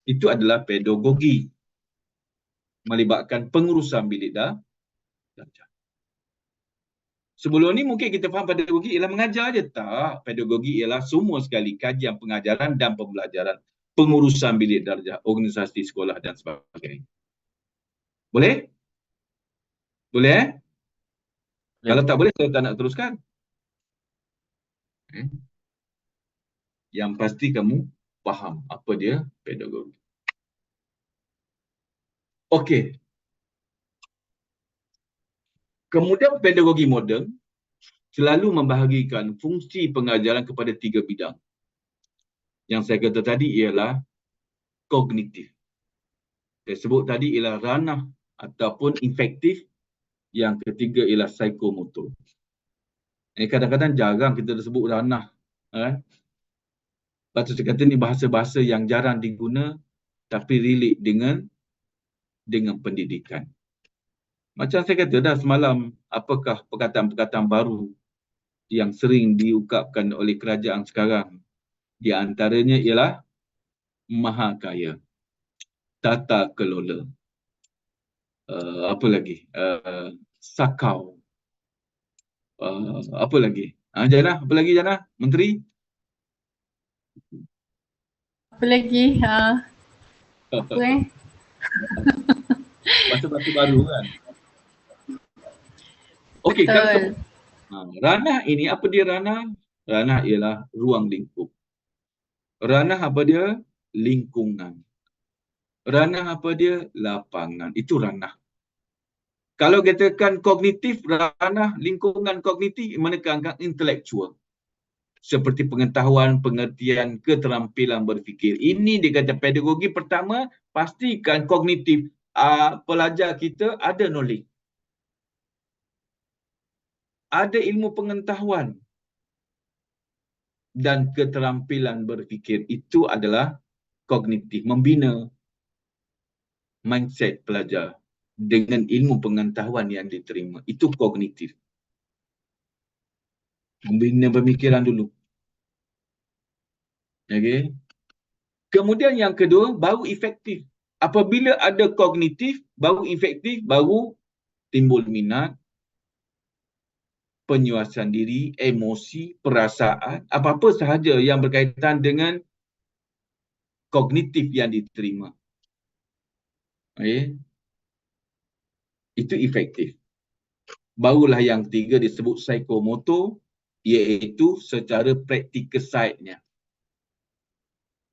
Itu adalah pedagogi. Melibatkan pengurusan bilik darjah. Sebelum ni mungkin kita faham pedagogi ialah mengajar je. Tak. Pedagogi ialah semua sekali kajian pengajaran dan pembelajaran. Pengurusan bilik darjah, organisasi sekolah dan sebagainya. Boleh? Boleh Kalau tak boleh, saya tak nak teruskan. Yang pasti kamu faham apa dia pedagogi. Okey. Kemudian pedagogi moden selalu membahagikan fungsi pengajaran kepada 3 bidang. Yang saya kata tadi ialah kognitif. Saya sebut tadi ialah ranah ataupun infektif. Yang ketiga ialah psikomotor. Kadang-kadang jarang kita sebut ranah. Lepas tu saya kata ni bahasa-bahasa yang jarang diguna tapi relate dengan pendidikan. Macam saya kata dah semalam, apakah perkataan-perkataan baru yang sering diungkapkan oleh kerajaan sekarang? Di antaranya ialah mahakaya, tata kelola, apa lagi? Sakau, apa lagi? Jana, apa lagi Jana? Menteri? Apa lagi? Apa Bahasa-bahasa baru kan? Okey, Betul. ranah ini, apa dia ranah? Ranah ialah ruang lingkup. Ranah apa dia? Lingkungan. Ranah apa dia? Lapangan. Itu ranah. Kalau katakan kognitif, ranah lingkungan kognitif menekankan intelektual. Seperti pengetahuan, pengertian, keterampilan berfikir. Ini dia kata pedagogi pertama, pastikan kognitif. Pelajar kita ada knowledge. Ada ilmu pengetahuan dan keterampilan berfikir. Itu adalah kognitif, membina mindset pelajar dengan ilmu pengetahuan yang diterima. Itu kognitif. Membina pemikiran dulu. Okey. Kemudian yang kedua, baru efektif. Apabila ada kognitif, baru efektif, baru timbul minat, penyuasan diri, emosi, perasaan, apa-apa sahaja yang berkaitan dengan kognitif yang diterima. Okay. Itu efektif. Barulah yang ketiga disebut psikomotor, iaitu secara practical side-nya.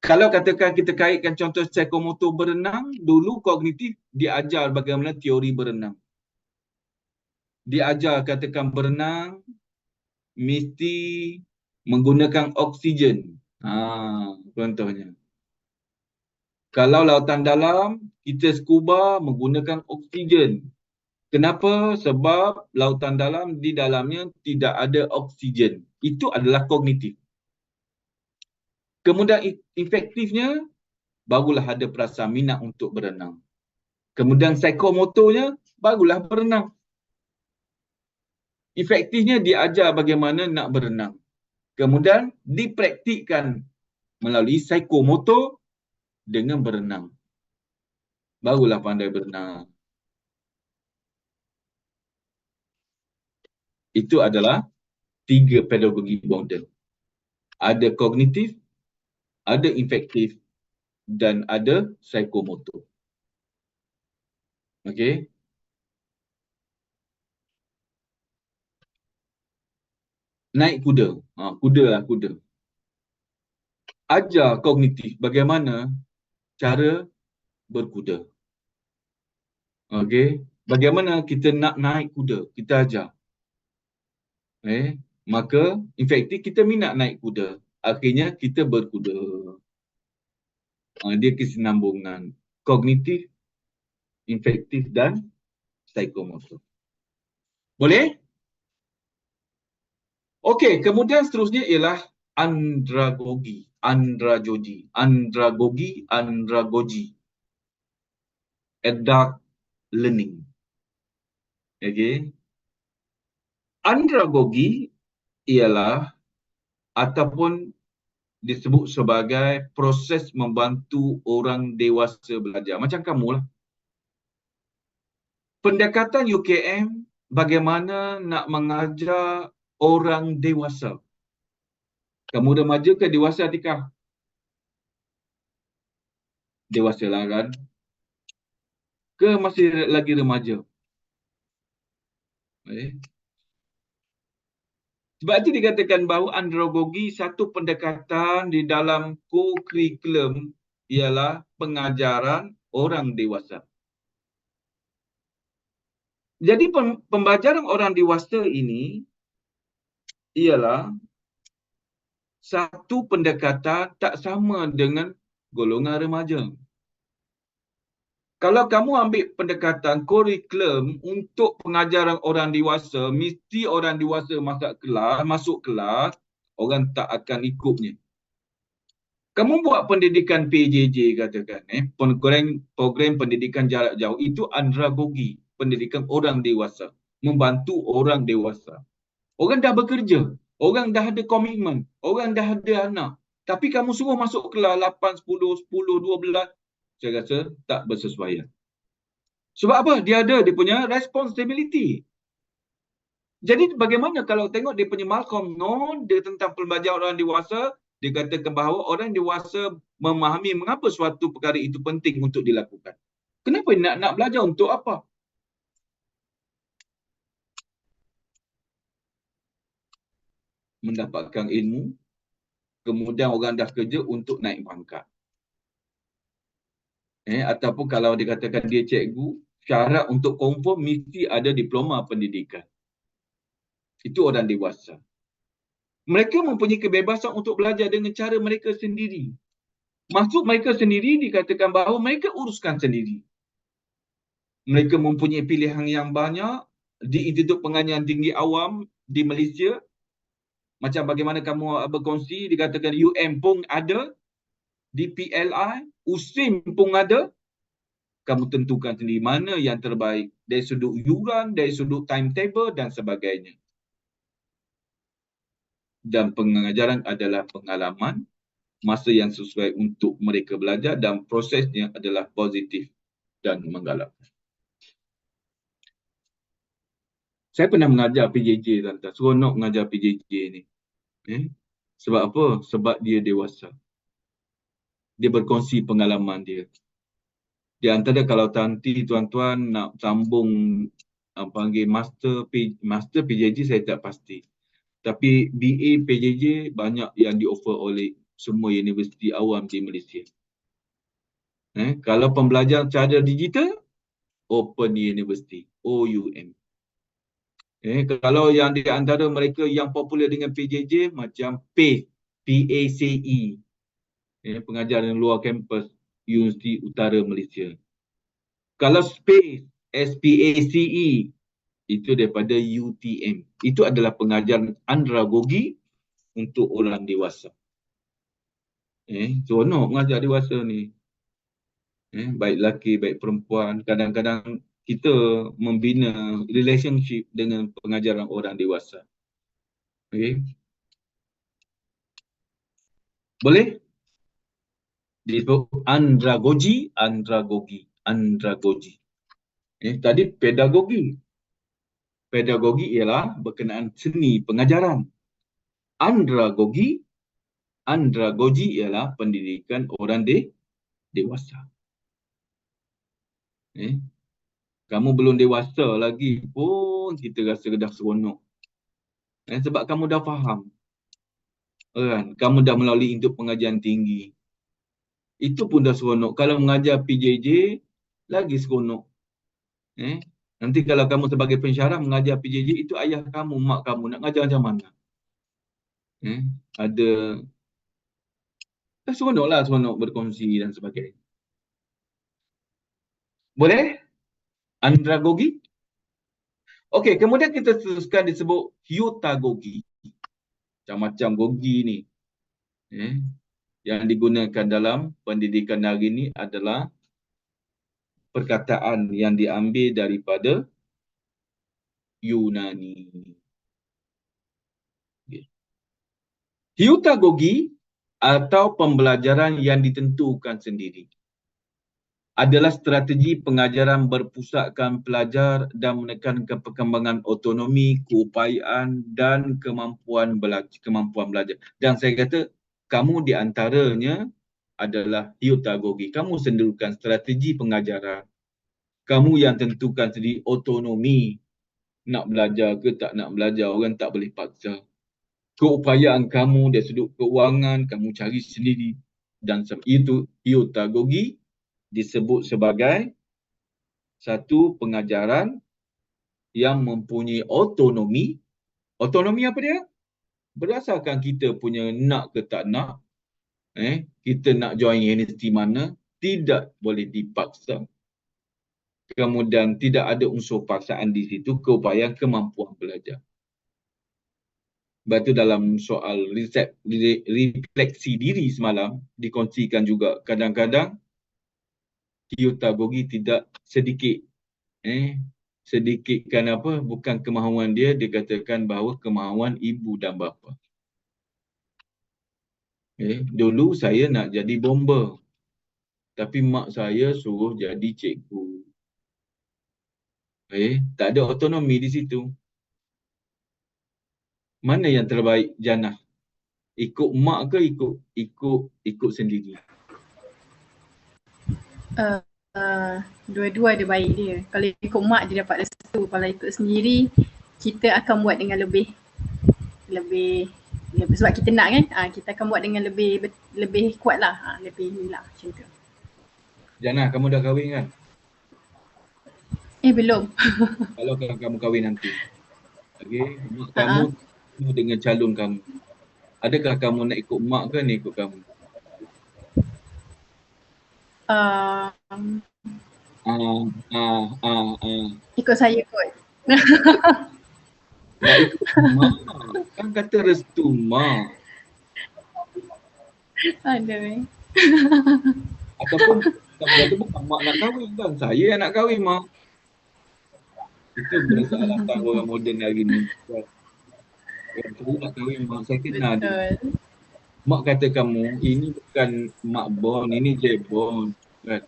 Kalau katakan kita kaitkan contoh psikomotor berenang, dulu kognitif diajar bagaimana teori berenang. Diajar katakan berenang, mesti menggunakan oksigen. Contohnya. Kalau lautan dalam, kita scuba menggunakan oksigen. Kenapa? Sebab lautan dalam di dalamnya tidak ada oksigen. Itu adalah kognitif. Kemudian efektifnya, barulah ada perasaan minat untuk berenang. Kemudian psikomotornya, barulah berenang. Efektifnya diajar bagaimana nak berenang. Kemudian dipraktikkan melalui psikomotor dengan berenang. Barulah pandai berenang. Itu adalah 3 pedagogi model. Ada kognitif, ada efektif dan ada psikomotor. Okey. Naik kuda. Kuda. Ajar kognitif bagaimana cara berkuda. Okey. Bagaimana kita nak naik kuda, kita ajar. Maka efektif kita minat naik kuda. Akhirnya kita berkuda. Dia kesinambungan kognitif, efektif dan psikomotor. Boleh? Okey, kemudian seterusnya ialah andragogi. Adult learning. Okey. Andragogi ialah ataupun disebut sebagai proses membantu orang dewasa belajar. Macam kamu lah. Pendekatan UKM bagaimana nak mengajar orang dewasa. Kamu remaja ke dewasa, Atikah? Dewasa lah kan? Ke masih lagi remaja? Sebab itu dikatakan bahawa andragogi satu pendekatan di dalam co-curriculum ialah pengajaran orang dewasa. Jadi pembelajaran orang dewasa ini ialah satu pendekatan tak sama dengan golongan remaja. Kalau kamu ambil pendekatan kurikulum untuk pengajaran orang dewasa, mesti orang dewasa masuk kelas, orang tak akan ikutnya. Kamu buat pendidikan PJJ katakan, program pendidikan jarak jauh, itu andragogi, pendidikan orang dewasa, membantu orang dewasa. Orang dah bekerja, orang dah ada komitmen, orang dah ada anak. Tapi kamu suruh masuk kelas 8, 10, 10, 12, saya rasa tak bersesuaian. Sebab apa? Dia punya responsibility. Jadi bagaimana kalau tengok dia punya Malcolm None, dia tentang pembelajaran orang dewasa, dia katakan bahawa orang dewasa memahami mengapa suatu perkara itu penting untuk dilakukan. Kenapa nak belajar untuk apa? Mendapatkan ilmu, kemudian orang dah kerja untuk naik pangkat. Ataupun kalau dikatakan dia cikgu, syarat untuk confirm mesti ada diploma pendidikan. Itu orang dewasa. Mereka mempunyai kebebasan untuk belajar dengan cara mereka sendiri. Maksud mereka sendiri dikatakan bahawa mereka uruskan sendiri. Mereka mempunyai pilihan yang banyak di Institut Pengajian Tinggi Awam di Malaysia. Macam bagaimana kamu berkongsi, dikatakan UM pun ada, di PLI, USIM pun ada. Kamu tentukan sendiri mana yang terbaik dari sudut yuran, dari sudut timetable dan sebagainya. Dan pengajaran adalah pengalaman, masa yang sesuai untuk mereka belajar dan prosesnya adalah positif dan menggalakkan. Saya pernah mengajar PJJ, tuan-tuan. Seronok mengajar PJJ ni. Sebab apa? Sebab dia dewasa. Dia berkongsi pengalaman dia. Di antara kalau nanti tuan-tuan nak sambung panggil master PJJ, saya tak pasti. Tapi BA PJJ banyak yang di-offer oleh semua universiti awam di Malaysia. Kalau pembelajaran cara digital, Open University, OUM. Kalau yang di antara mereka yang popular dengan PJJ, macam PACE, pengajaran luar kampus Universiti Utara Malaysia. Kalau SPACE, itu daripada UTM. Itu adalah pengajaran andragogi untuk orang dewasa. Seronok mengajar dewasa ni. Baik lelaki, baik perempuan. Kadang-kadang kita membina relationship dengan pengajaran orang dewasa. Okay. Boleh? Disebut andragogi. Tadi pedagogi. Pedagogi ialah berkenaan seni pengajaran. Andragogi ialah pendidikan orang dewasa. Kamu belum dewasa lagi pun kita rasa dah seronok. Sebab kamu dah faham. Kamu dah melalui induk pengajian tinggi. Itu pun dah seronok. Kalau mengajar PJJ, lagi seronok. Nanti kalau kamu sebagai pensyarah mengajar PJJ, itu ayah kamu, mak kamu nak mengajar macam mana? Ada seronok berkongsi dan sebagainya. Boleh? Andragogi? Okey, kemudian kita teruskan disebut heutagogi. Macam-macam gogi ni. Yang digunakan dalam pendidikan hari ini adalah perkataan yang diambil daripada Yunani. Heutagogi atau pembelajaran yang ditentukan sendiri adalah strategi pengajaran berpusatkan pelajar dan menekankan perkembangan autonomi, keupayaan dan kemampuan belajar. Dan saya kata kamu di antaranya adalah heutagogi. Kamu sendirikan strategi pengajaran. Kamu yang tentukan sendiri autonomi. Nak belajar ke tak nak belajar, orang tak boleh paksa. Keupayaan kamu dari sudut keuangan, kamu cari sendiri. Dan itu heutagogi disebut sebagai satu pengajaran yang mempunyai autonomi. Autonomi apa dia? berdasarkan kita punya nak ke tak nak, kita nak join universiti mana, tidak boleh dipaksa. Kemudian tidak ada unsur paksaan di situ, keupayaan kemampuan belajar. Sebab tu dalam soal refleksi diri semalam, dikongsikan juga kadang-kadang Kiyota-Gogi tidak sedikitkan bukan kemahuan dia, dikatakan bahawa kemahuan ibu dan bapa. Dulu saya nak jadi bomber, tapi mak saya suruh jadi cikgu. Tak ada autonomi di situ. Mana yang terbaik, Jannah? Ikut mak ke ikut sendiri? Dua-dua ada baik dia. Kalau ikut mak dia dapat restu. Kalau ikut sendiri, kita akan buat dengan lebih sebab kita nak kan, kita akan buat dengan lebih kuat lah, lebih ni lah macam tu. Jannah, kamu dah kahwin kan? Belum. Kalau kamu kahwin nanti, mak kamu dengan calon kamu, adakah kamu nak ikut mak ke nak ikut kamu? Ikut saya kot. Nak ikut mak, kan kata restu mak. Aduh. Ataupun bukan mak nak kahwin kan, saya yang nak kahwin mak. Itu persoalan orang moden hari ni. Saya nak kahwin mak, saya kenal dia. Mak kata kamu, ini bukan mak Bon, ini Jebon. Kan?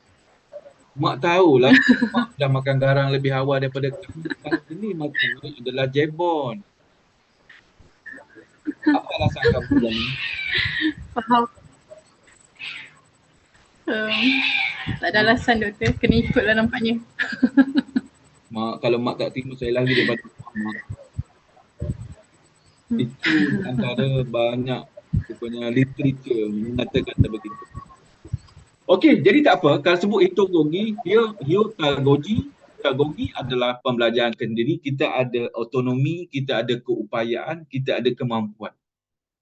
Mak tahulah, mak dah makan garang lebih awal daripada kamu. Ini makan adalah Jebon. Apa alasan kamu ni? Faham. Tak ada alasan doktor, kena ikutlah nampaknya. Mak, kalau mak tak terima saya lari daripada mak. Itu antara banyak literature mengatakan begitu. Okey, jadi tak apa. Kalau sebut Hitogogi, Hitogogi adalah pembelajaran sendiri. Kita ada autonomi, kita ada keupayaan, kita ada kemampuan.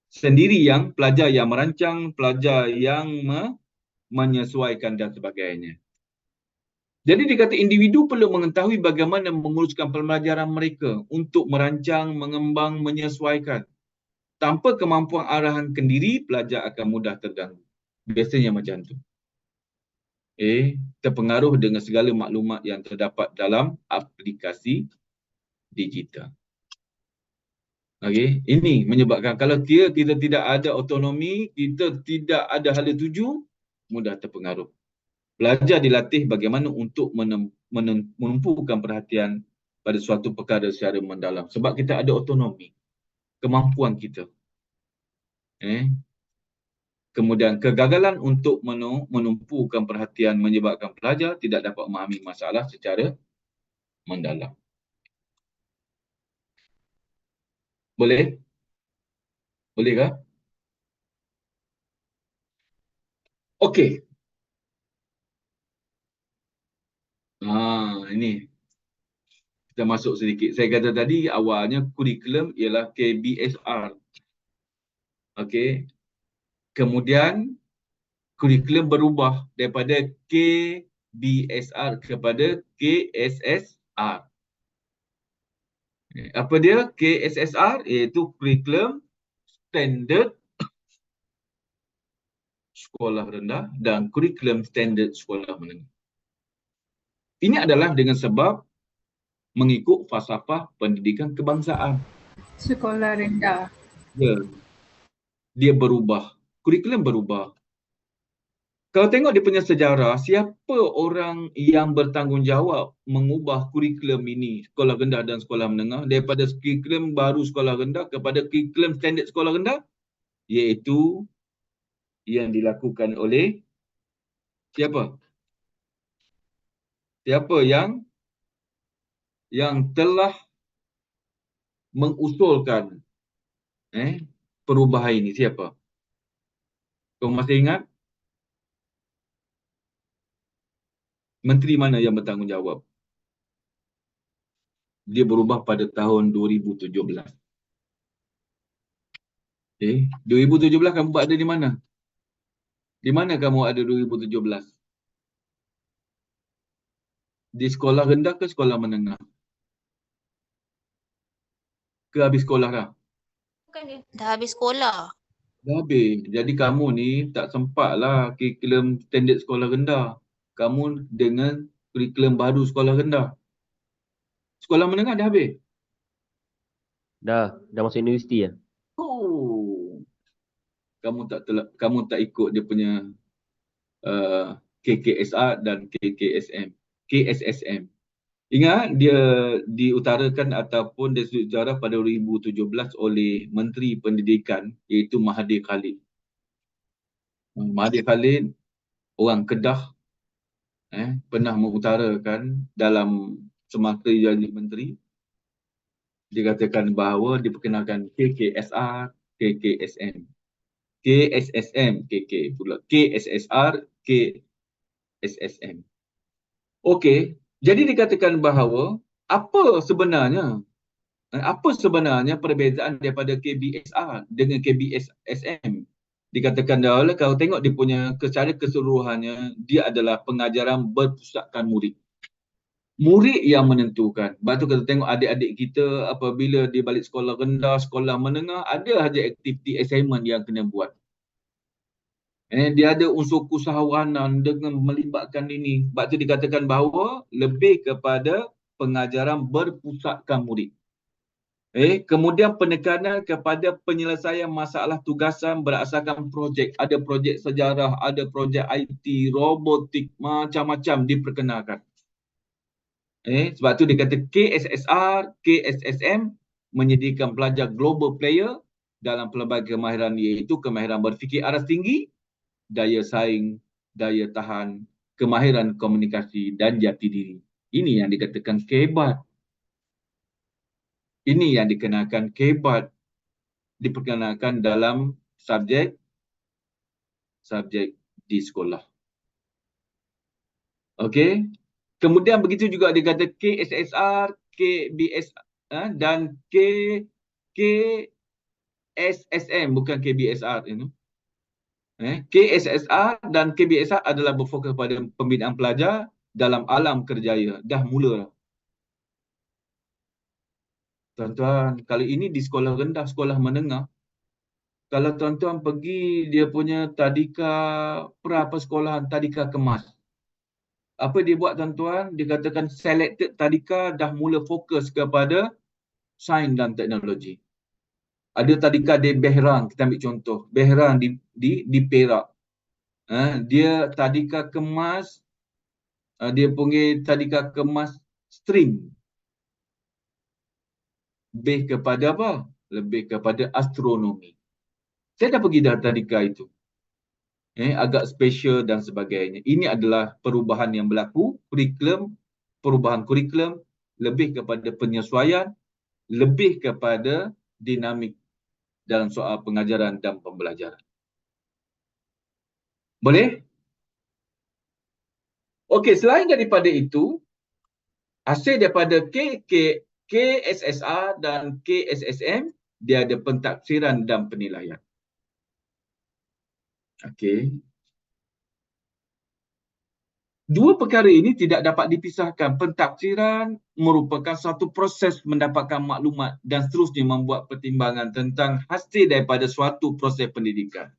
Sendiri yang pelajar yang merancang, pelajar yang menyesuaikan dan sebagainya. Jadi dikata individu perlu mengetahui bagaimana menguruskan pembelajaran mereka untuk merancang, mengembang, menyesuaikan. Tanpa kemampuan arahan sendiri, pelajar akan mudah terganggu. Biasanya macam tu. Terpengaruh dengan segala maklumat yang terdapat dalam aplikasi digital. Ini menyebabkan kalau kita tidak ada autonomi, kita tidak ada hala tuju, mudah terpengaruh. Pelajar dilatih bagaimana untuk menumpukan perhatian pada suatu perkara secara mendalam. Sebab kita ada autonomi, kemampuan kita. Kemudian kegagalan untuk menumpukan perhatian menyebabkan pelajar tidak dapat memahami masalah secara mendalam. Boleh? Bolehkah? Okey. Ini. Kita masuk sedikit. Saya kata tadi awalnya kurikulum ialah KBSR. Okey. Kemudian kurikulum berubah daripada KBSR kepada KSSR. Apa dia? KSSR iaitu kurikulum standard sekolah rendah dan kurikulum standard sekolah menengah. Ini adalah dengan sebab mengikut falsafah pendidikan kebangsaan. Sekolah rendah. Ya. Dia berubah. Kurikulum berubah. Kalau tengok dia punya sejarah, siapa orang yang bertanggungjawab mengubah kurikulum ini, sekolah rendah dan sekolah menengah, daripada kurikulum baru sekolah rendah kepada kurikulum standard sekolah rendah, iaitu yang dilakukan oleh siapa? Siapa yang telah mengusulkan perubahan ini? Siapa? Kau masih ingat? Menteri mana yang bertanggungjawab? Dia berubah pada tahun 2017. 2017 kamu ada di mana? Di mana kamu ada 2017? Di sekolah rendah ke sekolah menengah? Ke habis sekolah dah? Bukan dia. Dah habis sekolah. Dah habis. Jadi kamu ni tak sempat lah kurikulum standard sekolah rendah. Kamu dengan kurikulum baru sekolah rendah. Sekolah menengah dah habis? Dah masuk universiti ya. Oh. Kamu tak ikut dia punya KKSR dan KSSM. Ingat dia diutarakan ataupun dia sejarah pada 2017 oleh Menteri Pendidikan iaitu Mahathir Khalid. Mahathir Khalid orang Kedah pernah mengutarakan dalam semasa jadi menteri, dia katakan bahawa diperkenalkan KKSR, KKSM. KSSM, KK pula. KSSR, KSSM. Okey, jadi dikatakan bahawa apa sebenarnya perbezaan daripada KBSR dengan KBSM? Dikatakan dahulu kalau tengok dia punya secara keseluruhannya, dia adalah pengajaran berpusatkan murid. Murid yang menentukan. Sebab tu kita tengok adik-adik kita apabila dia balik sekolah rendah, sekolah menengah, ada saja aktiviti assignment yang kena buat. Dia ada unsur keusahawanan dengan melibatkan ini. Sebab tu dikatakan bahawa lebih kepada pengajaran berpusatkan murid. Kemudian penekanan kepada penyelesaian masalah tugasan berasaskan projek. Ada projek sejarah, ada projek IT, robotik, macam-macam diperkenalkan. Sebab tu dia kata KSSR, KSSM menyediakan pelajar global player dalam pelbagai kemahiran iaitu kemahiran berfikir aras tinggi, daya saing, daya tahan, kemahiran komunikasi dan jati diri. Ini yang dikatakan kehebat. Ini yang dikenakan kehebat. Diperkenalkan dalam subjek di sekolah. Okey. Kemudian begitu juga dikata KSSR, KBS dan KSSM, bukan KBSR ini. KSSR dan KBSR adalah berfokus pada pembinaan pelajar dalam alam kerjaya. Dah mula. Tuan-tuan, kali ini di sekolah rendah, sekolah menengah, kalau tuan-tuan pergi dia punya tadika pra-persekolahan, tadika kemas. Apa dia buat tuan-tuan? Dia katakan selected tadika dah mula fokus kepada sains dan teknologi. Ada tadika di Behran, kita ambil contoh. Behran di Perak. Dia tadika kemas, dia punya tadika kemas string. Lebih kepada apa? Lebih kepada astronomi. Saya dah pergi dah tadika itu. Agak special dan sebagainya. Ini adalah perubahan yang berlaku, perubahan kurikulum, lebih kepada penyesuaian, lebih kepada dinamik dalam soal pengajaran dan pembelajaran. Boleh? Okey, selain daripada itu, hasil daripada KSSR dan KSSM, dia ada pentafsiran dan penilaian. Okey. Dua perkara ini tidak dapat dipisahkan. Pentafsiran merupakan satu proses mendapatkan maklumat dan seterusnya membuat pertimbangan tentang hasil daripada suatu proses pendidikan.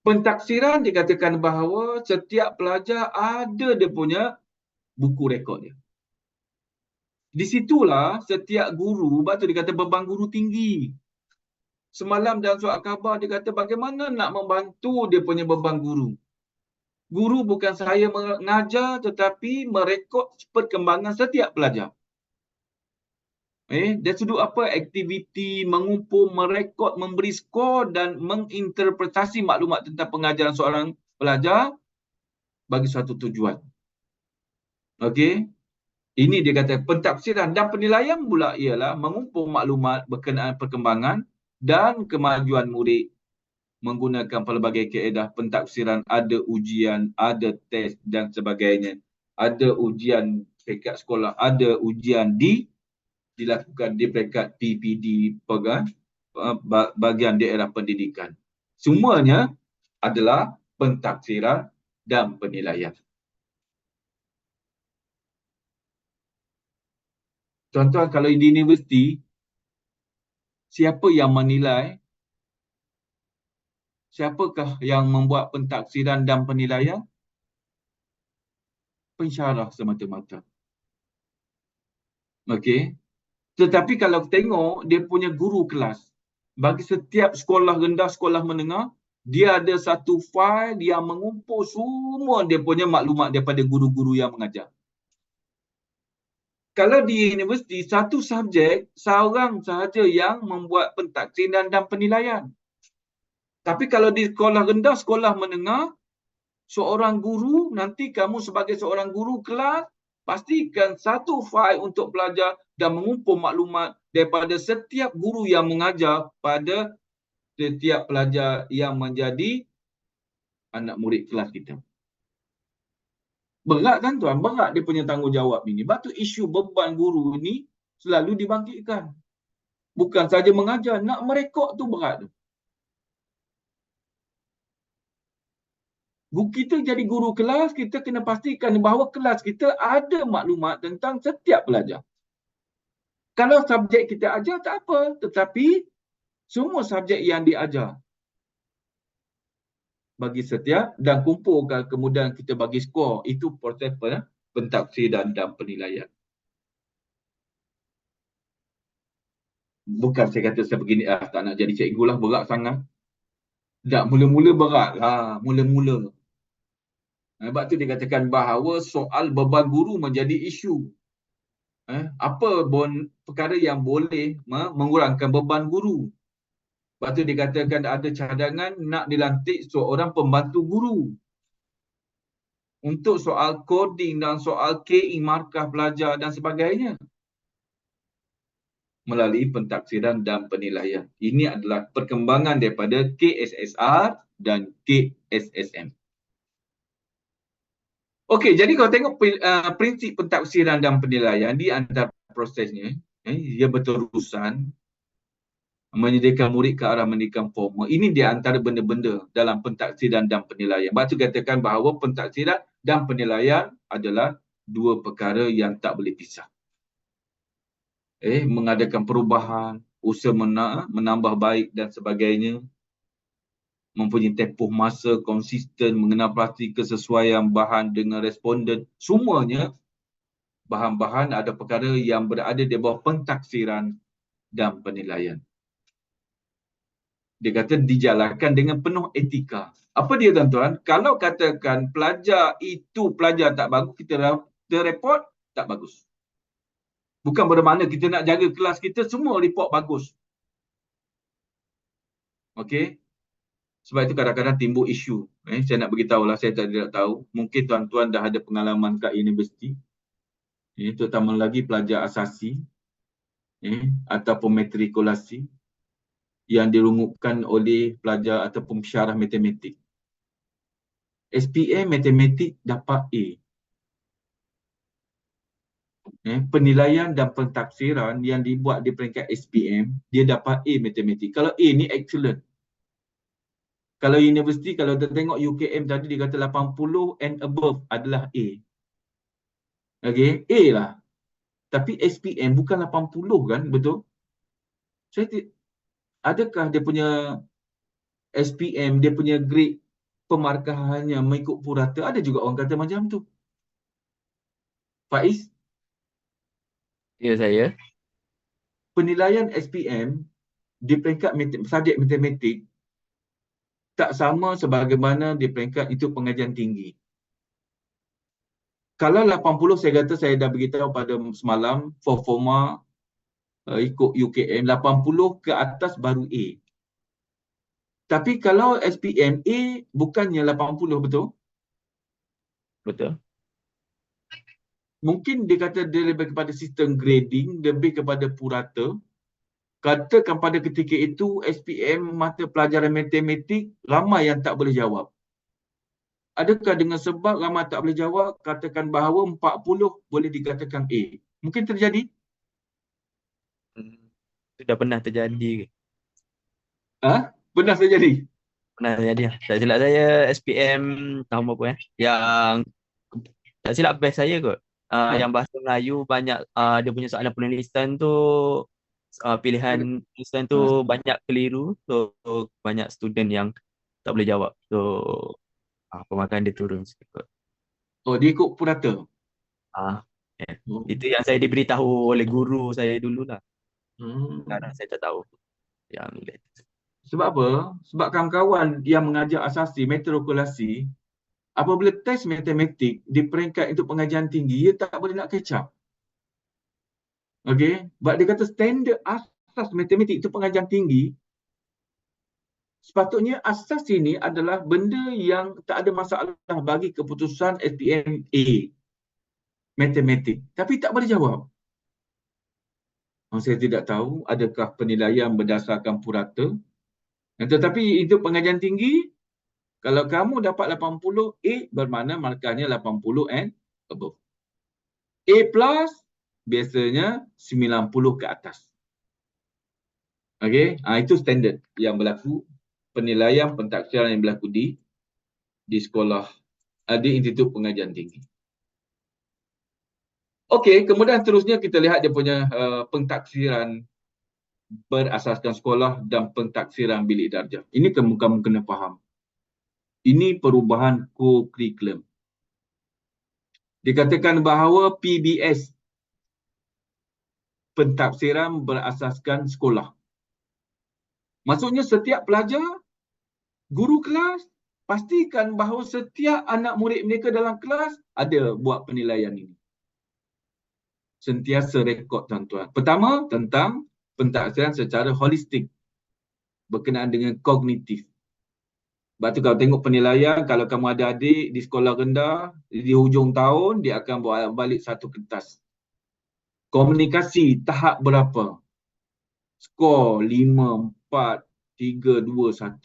Pentafsiran dikatakan bahawa setiap pelajar ada dia punya buku rekod dia. Di situlah setiap guru, sebab tu dia kata beban guru tinggi. Semalam dalam surat khabar dia kata bagaimana nak membantu dia punya beban guru. Guru bukan saya mengajar tetapi merekod perkembangan setiap pelajar. Dari sudut apa? Aktiviti, mengumpul, merekod, memberi skor dan menginterpretasi maklumat tentang pengajaran seorang pelajar bagi suatu tujuan. Okey. Ini dia kata pentafsiran dan penilaian pula ialah mengumpul maklumat berkenaan perkembangan dan kemajuan murid menggunakan pelbagai kaedah pentafsiran, ada ujian, ada test dan sebagainya. Ada ujian peringkat sekolah, ada ujian dilakukan di peringkat PPD, bahagian daerah pendidikan. Semuanya adalah pentafsiran dan penilaian. Tuan-tuan, kalau di universiti, siapa yang menilai? Siapakah yang membuat pentafsiran dan penilaian? Pensyarah semata-mata. Okey. Tetapi kalau tengok dia punya guru kelas, bagi setiap sekolah rendah, sekolah menengah, dia ada satu fail yang mengumpul semua dia punya maklumat daripada guru-guru yang mengajar. Kalau di universiti, satu subjek, seorang sahaja yang membuat pentafsiran dan penilaian. Tapi kalau di sekolah rendah, sekolah menengah, seorang guru, nanti kamu sebagai seorang guru kelas, pastikan satu fail untuk pelajar dan mengumpul maklumat daripada setiap guru yang mengajar pada setiap pelajar yang menjadi anak murid kelas kita. Berat kan tuan? Berat dia punya tanggungjawab ini. Sebab tu isu beban guru ini selalu dibangkitkan. Bukan saja mengajar, nak merekod tu berat tu. Kita jadi guru kelas, kita kena pastikan bahawa kelas kita ada maklumat tentang setiap pelajar. Kalau subjek kita ajar tak apa, tetapi semua subjek yang diajar bagi setiap dan kumpulkan, kemudian kita bagi skor. Itu proses pentafsiran dan penilaian. Bukan saya kata saya begini, tak nak jadi cikgu lah, berat sangat. Tak, mula-mula berat lah, mula-mula. Sebab tu dikatakan bahawa soal beban guru menjadi isu. Apa perkara yang boleh mengurangkan beban guru? Sebab tu dikatakan ada cadangan nak dilantik seorang pembantu guru. Untuk soal coding dan soal KI markah pelajar dan sebagainya. Melalui pentafsiran dan penilaian. Ini adalah perkembangan daripada KSSR dan KSSM. Okey, jadi kalau tengok prinsip pentafsiran dan penilaian di antara prosesnya, ia berterusan menyediakan murid ke arah pendidikan formal. Ini di antara benda-benda dalam pentafsiran dan penilaian. Sebab tu katakan bahawa pentafsiran dan penilaian adalah dua perkara yang tak boleh pisah. Mengadakan perubahan, usaha menambah baik dan sebagainya. Mempunyai tempoh masa konsisten, mengenal pasti kesesuaian bahan dengan responden. Semuanya bahan-bahan ada perkara yang berada di bawah pentafsiran dan penilaian. Dia kata dijalankan dengan penuh etika. Apa dia tuan-tuan? Kalau katakan pelajar tak bagus, kita report tak bagus. Bukan bermakna kita nak jaga kelas kita semua report bagus. Okey? Sebab itu kadang-kadang timbul isu. Saya nak beritahu lah, saya tidak tahu. Mungkin tuan-tuan dah ada pengalaman kat universiti. Terutama lagi pelajar asasi ataupun matrikulasi yang dirungupkan oleh pelajar ataupun pensyarah matematik. SPM matematik dapat A. Penilaian dan pentafsiran yang dibuat di peringkat SPM, dia dapat A matematik. Kalau A ni excellent. Kalau universiti, kalau kita tengok UKM tadi dia kata 80 and above adalah A. Okey, A lah. Tapi SPM bukan 80 kan, betul? Adakah dia punya SPM, dia punya grade pemarkahannya mengikut purata? Ada juga orang kata macam tu. Faiz? Ya, saya. Penilaian SPM di peringkat subjek matematik tak sama sebagaimana di peringkat itu pengajian tinggi. Kalau 80 saya kata saya dah beritahu pada semalam, performa ikut UKM, 80 ke atas baru A. Tapi kalau SPM A bukannya 80, betul? Betul. Mungkin dia kata dia lebih kepada sistem grading, lebih kepada purata. Katakan pada ketika itu SPM mata pelajaran matematik ramai yang tak boleh jawab. Adakah dengan sebab ramai tak boleh jawab, katakan bahawa 40 boleh dikatakan A? Mungkin terjadi? Sudah pernah terjadi. Pernah terjadi? Pernah jadi lah. Tak silap saya SPM tahun berapa Yang tak silap best saya kot. Yang bahasa Melayu banyak dia punya soalan penulisan tu pilihan penulisan tu banyak keliru. So banyak student yang tak boleh jawab. So pemakan dia turun sikit kot. Oh, dia ikut purata. Ah, yeah. Oh. Itu yang saya diberitahu oleh guru saya dulu lah. Hmm. Sekarang saya tak tahu yang latest. Sebab apa? Sebab kawan-kawan yang mengajar asasi matrikulasi, apabila test matematik di peringkat untuk pengajian tinggi, dia tak boleh nak catch up. Okey, sebab dia kata standard asas matematik itu pengajian tinggi, sepatutnya asas ini adalah benda yang tak ada masalah bagi keputusan SPM A matematik, tapi tak boleh jawab. Saya tidak tahu adakah penilaian berdasarkan purata. Tetapi itu pengajian tinggi, kalau kamu dapat 80 A bermakna markahnya 80 and above. A plus biasanya 90 ke atas. Okey, itu standard yang berlaku, penilaian pentaksiran yang berlaku di sekolah, di institut pengajian tinggi. Okey, kemudian terusnya kita lihat dia punya pentaksiran berasaskan sekolah dan pentaksiran bilik darjah. Ini kamu kena faham. Ini perubahan co-curriculum. Dikatakan bahawa PBS, pentafsiran berasaskan sekolah. Maksudnya setiap pelajar, guru kelas, pastikan bahawa setiap anak murid mereka dalam kelas ada buat penilaian ini. Sentiasa rekod, tuan-tuan. Pertama, tentang pentafsiran secara holistik berkenaan dengan kognitif. Sebab tu kalau tengok penilaian, kalau kamu ada adik di sekolah rendah, di hujung tahun, dia akan bawa balik satu kertas. Komunikasi tahap berapa? Skor 5, 4, 3, 2, 1.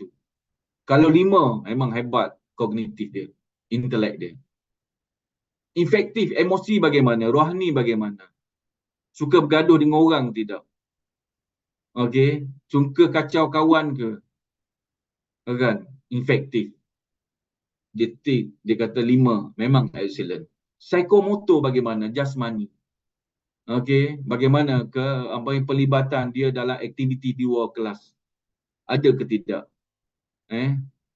Kalau 5, memang hebat kognitif dia, intelek dia. Efektif, emosi bagaimana? Rohani bagaimana? Suka bergaduh dengan orang tidak? Okey, suka kacau kawan ke? Kan? Efektif. Dia kata 5, memang excellent. Psikomotor bagaimana? Jasmani. Okey, bagaimana pelibatan dia dalam aktiviti di luar kelas? Ada ke tidak?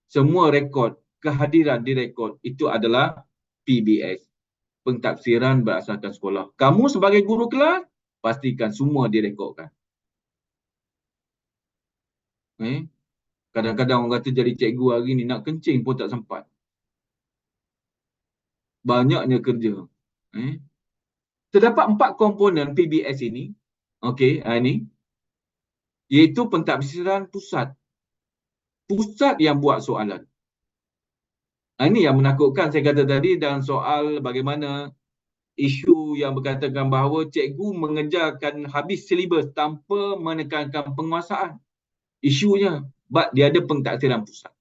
Semua rekod, kehadiran direkod itu adalah PBS, pentafsiran berasaskan sekolah. Kamu sebagai guru kelas, pastikan semua direkodkan. Kadang-kadang orang kata jadi cikgu hari ni nak kencing pun tak sempat. Banyaknya kerja. Terdapat 4 komponen PBS ini. Okey, ini. Iaitu pentafsiran pusat. Pusat yang buat soalan. Ini yang menakutkan saya kata tadi dalam soal bagaimana isu yang berkatakan bahawa cikgu mengejarkan habis silibus tanpa menekankan penguasaan. Isunya, sebab dia ada pentafsiran pusat.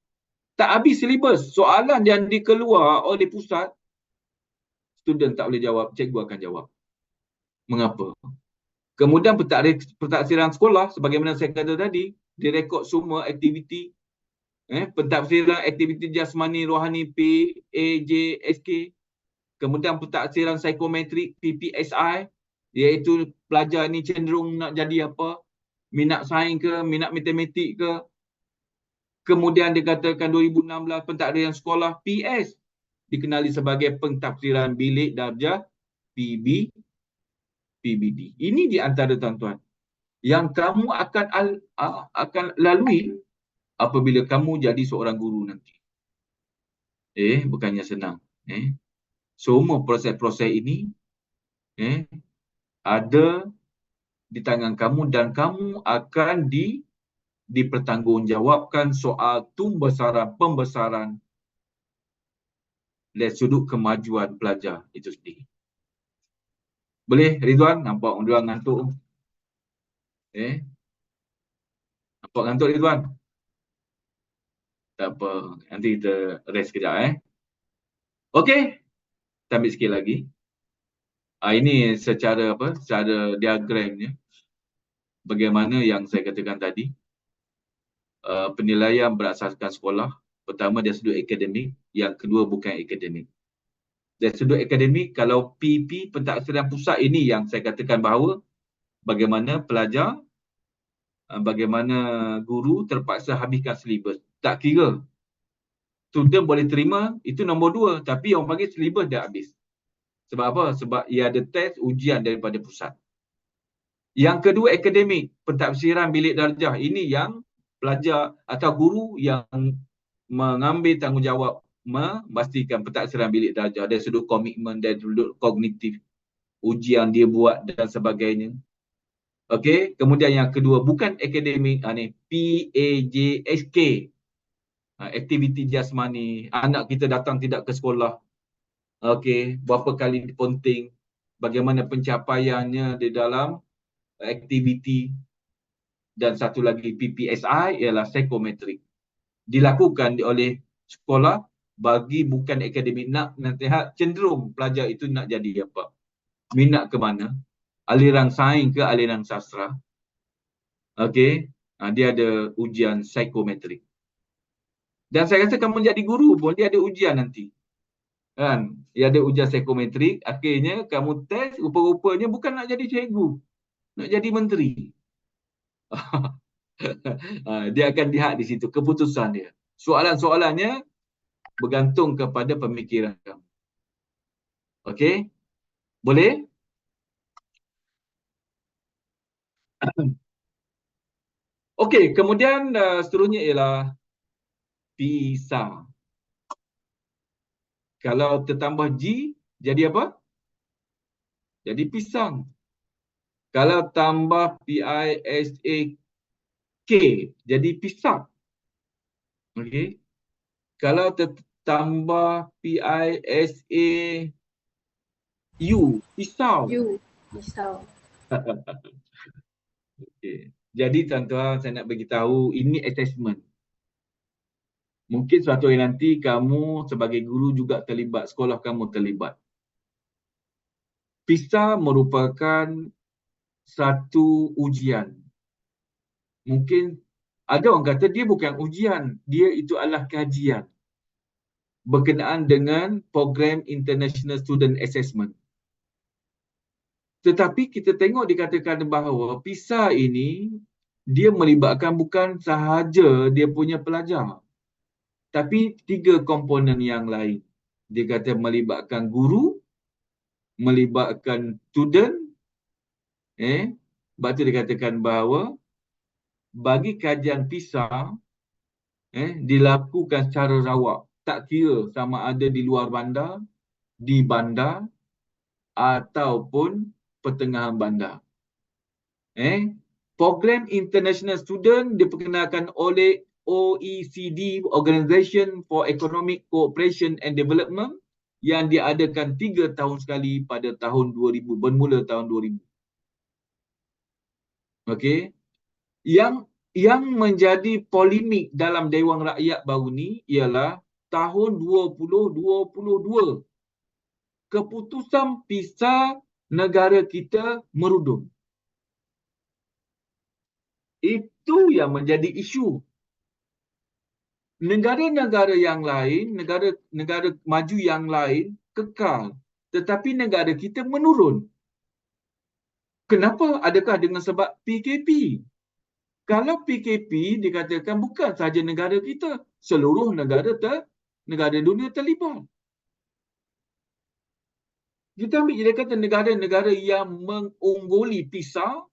Tak habis silibus, soalan yang dikeluar oleh pusat, student tak boleh jawab, cikgu akan jawab. Mengapa? Kemudian pentafsiran sekolah, sebagaimana saya kata tadi, direkod semua aktiviti, pentafsiran aktiviti jasmani, rohani, P, A, J, SK. Kemudian pentafsiran psikometrik, PPSI, iaitu pelajar ni cenderung nak jadi apa? Minat sains ke, minat matematik ke. Kemudian dikatakan 2016 pentafsiran sekolah, PS, dikenali sebagai pentafsiran bilik darjah, PBD. Ini di antara, tuan-tuan, yang kamu akan lalui apabila kamu jadi seorang guru nanti. Bukannya senang. Semua proses-proses ini ada di tangan kamu dan kamu akan dipertanggungjawabkan soal pembesaran dari sudut kemajuan pelajar itu sendiri. Boleh, Ridwan? Nampak Ridwan ngantuk. Nampak ngantuk, Ridwan? Tak apa, nanti kita rest kejap. Okey, kita ambil sikit lagi. Ini secara diagramnya. Bagaimana yang saya katakan tadi. penilaian berasaskan sekolah. Pertama dari sudut akademik, yang kedua bukan akademik. Dari sudut akademik, kalau PP, pentaksarian pusat, ini yang saya katakan bahawa bagaimana pelajar, bagaimana guru terpaksa habiskan silibus. Tak kira student boleh terima, itu nombor 2. Tapi orang panggil silibus dah habis. Sebab apa? Sebab ia ada test ujian daripada pusat. Yang kedua akademik, pentafsiran bilik darjah. Ini yang pelajar atau guru yang mengambil tanggungjawab memastikan pentafsiran bilik darjah dari sudut komitmen, dari sudut kognitif, ujian dia buat dan sebagainya. Okey, kemudian yang kedua bukan akademik, ni PAJSK. Aktiviti jasmani, anak kita datang tidak ke sekolah. Okey, berapa kali penting, bagaimana pencapaiannya di dalam aktiviti, dan satu lagi PPSI ialah psikometrik. Dilakukan oleh sekolah bagi bukan akademik, nak lihat cenderung pelajar itu nak jadi apa, minat ke mana, aliran sains ke aliran sastra. Okey, dia ada ujian psikometrik. Dan saya rasa kamu jadi guru pun dia ada ujian nanti. Kan? Dia ada ujian psikometrik, akhirnya kamu test, rupa-rupanya bukan nak jadi cikgu, nak jadi menteri. Dia akan lihat di situ keputusan dia. Soalan-soalannya bergantung kepada pemikiran kamu. Okey? Boleh? Okey, kemudian seterusnya ialah PISA. Kalau tertambah G, jadi apa? Jadi pisang. Kalau tambah PISA-K, jadi pisang. Okey. Kalau tambah PISA-U, pisau. Pisau. Okey. Jadi tuan-tuan, saya nak bagi tahu ini assessment. Mungkin suatu hari nanti kamu sebagai guru juga terlibat, sekolah kamu terlibat. PISA merupakan satu ujian. Mungkin ada orang kata dia bukan ujian, dia itu adalah kajian berkenaan dengan program International Student Assessment. Tetapi kita tengok dikatakan bahawa PISA ini dia melibatkan bukan sahaja dia punya pelajar, tapi 3 komponen yang lain. Dia kata melibatkan guru, melibatkan student. Sebab tu dikatakan bahawa bagi kajian PISA dilakukan secara rawak. Tak kira sama ada di luar bandar, di bandar ataupun pertengahan bandar. Program International Student diperkenalkan oleh OECD, Organization for Economic Cooperation and Development, yang diadakan 3 tahun sekali pada tahun 2000, bermula tahun 2000. Okey. Yang menjadi polemik dalam Dewan Rakyat baru ni ialah tahun 2022. Keputusan PISA negara kita merudum. Itu yang menjadi isu. Negara-negara yang lain, negara maju yang lain kekal, tetapi negara kita menurun. Kenapa? Adakah dengan sebab PKP? Kalau PKP dikatakan bukan sahaja negara kita, seluruh negara dunia terlibat. Kita ambil dia kata negara-negara yang mengungguli PISA,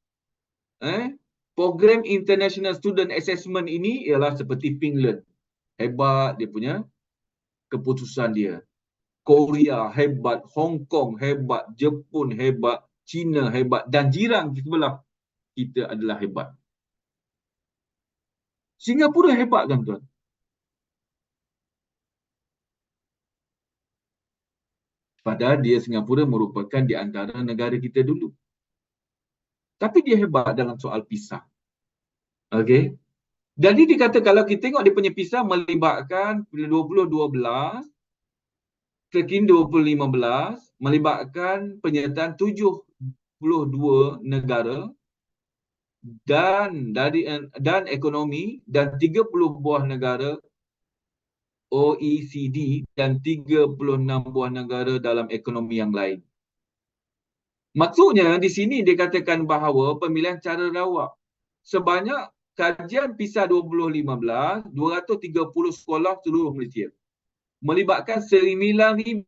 program International Student Assessment ini ialah seperti Finland. Hebat dia punya keputusan dia. Korea hebat, Hong Kong hebat, Jepun hebat, China hebat, dan jiran di sebelah kita adalah hebat. Singapura hebat kan tuan? Padahal dia Singapura merupakan di antara negara kita dulu. Tapi dia hebat dalam soal PISA. Okey. Jadi dikata kalau kita tengok dia punya PISA melibatkan 2012, Kekin 2015, melibatkan penyertaan 72 negara dan ekonomi dan 30 buah negara OECD dan 36 buah negara dalam ekonomi yang lain. Maksudnya di sini dikatakan bahawa pemilihan cara rawak sebanyak kajian PISA 2015 230 sekolah seluruh Malaysia melibatkan 9,660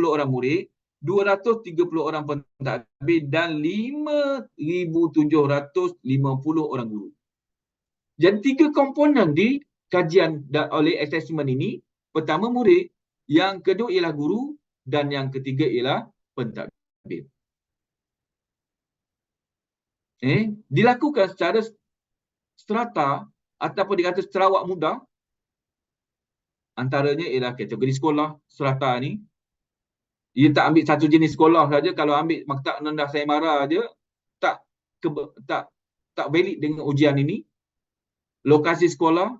orang murid, 230 orang pentadbir dan 5,750 orang guru. Jadi 3 komponen di kajian oleh assessment ini. Pertama murid, yang kedua ialah guru dan yang ketiga ialah pentadbir. Dilakukan secara strata ataupun dikata Sarawak muda. Antaranya ialah kategori sekolah strata ni. Ia tak ambil satu jenis sekolah saja. Kalau ambil Maktab Rendah Saimara saja, tak valid dengan ujian ini. Lokasi sekolah,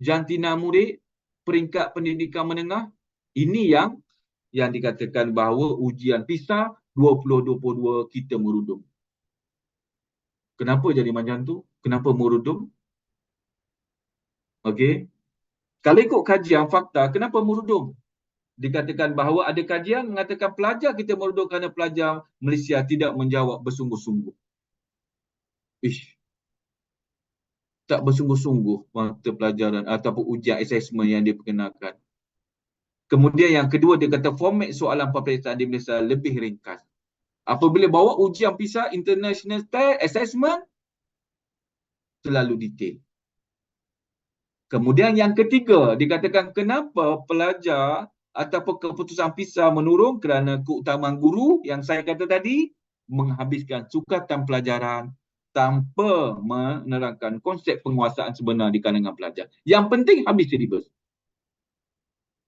jantina murid, peringkat pendidikan menengah. Ini yang dikatakan bahawa ujian PISA 2022 kita merudum. Kenapa jadi macam tu? Kenapa merudum? Okey. Kalau ikut kajian fakta, kenapa merudum? Dikatakan bahawa ada kajian mengatakan pelajar kita merudum kerana pelajar Malaysia tidak menjawab bersungguh-sungguh. Tak bersungguh-sungguh mata pelajaran ataupun ujian assessment yang diperkenalkan. Kemudian yang kedua, dia kata format soalan peperiksaan di Malaysia lebih ringkas. Apabila bawa ujian PISA International Test Assessment, terlalu detail. Kemudian yang ketiga, dikatakan kenapa pelajar ataupun keputusan PISA menurun kerana keutamaan guru yang saya kata tadi menghabiskan sukatan pelajaran tanpa menerangkan konsep penguasaan sebenar di kalangan pelajar. Yang penting habis silibus.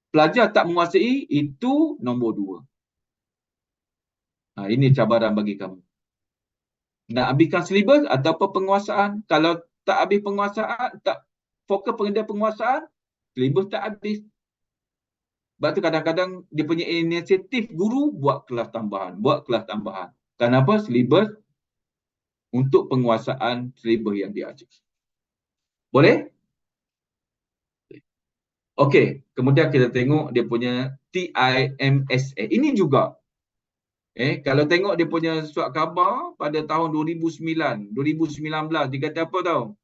Pelajar tak menguasai, itu nombor 2. Ini cabaran bagi kamu. Nak habiskan silibus ataupun penguasaan. Kalau tak habis penguasaan, tak fokus pada penguasaan, silibus tak habis. Sebab tu kadang-kadang dia punya inisiatif guru buat kelas tambahan. Kenapa? Silibus untuk penguasaan silibus yang diajar. Boleh? Okey, kemudian kita tengok dia punya TIMSA. Ini juga. Kalau tengok dia punya surat khabar pada tahun 2019, dikata apa tahu?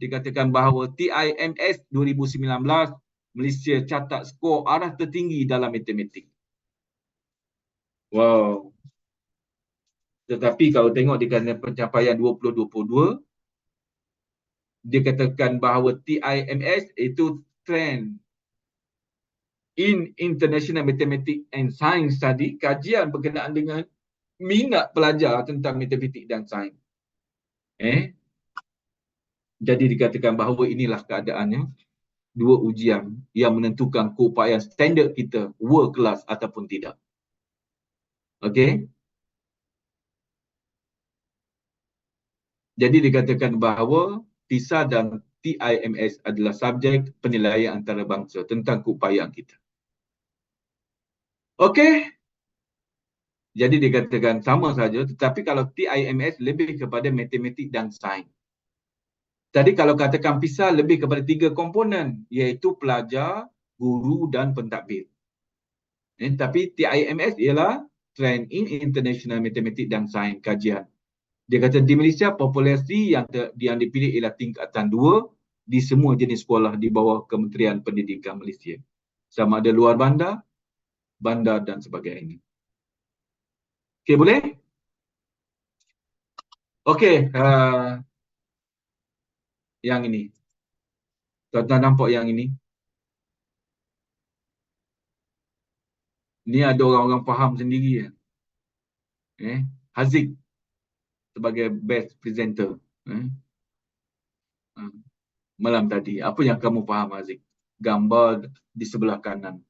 Dikatakan bahawa TIMS 2019 Malaysia catat skor arah tertinggi dalam matematik. Wow. Tetapi kalau tengok di kalangan pencapaian 2022, dikatakan bahawa TIMS itu trend in International Mathematics and Science Study, kajian berkenaan dengan minat pelajar tentang matematik dan sains. Jadi dikatakan bahawa inilah keadaannya, 2 ujian yang menentukan keupayaan standard kita world class ataupun tidak. Okey. Jadi dikatakan bahawa PISA dan TIMS adalah subjek penilaian antarabangsa tentang keupayaan kita. Okey. Jadi dikatakan sama saja, tetapi kalau TIMS lebih kepada matematik dan sains. Tadi kalau katakan PISA lebih kepada 3 komponen, iaitu pelajar, guru dan pentadbir. Tapi TIMS ialah Trend in International Mathematics dan Sains kajian. Dia kata di Malaysia populasi yang dipilih ialah tingkatan 2 di semua jenis sekolah di bawah Kementerian Pendidikan Malaysia. Sama ada luar bandar, bandar dan sebagainya. Okey, boleh? Okey, yang ini. Tuan-tuan nampak yang ini? Ni ada orang-orang faham sendiri. Haziq sebagai best presenter. Malam tadi. Apa yang kamu faham, Haziq? Gambar di sebelah kanan.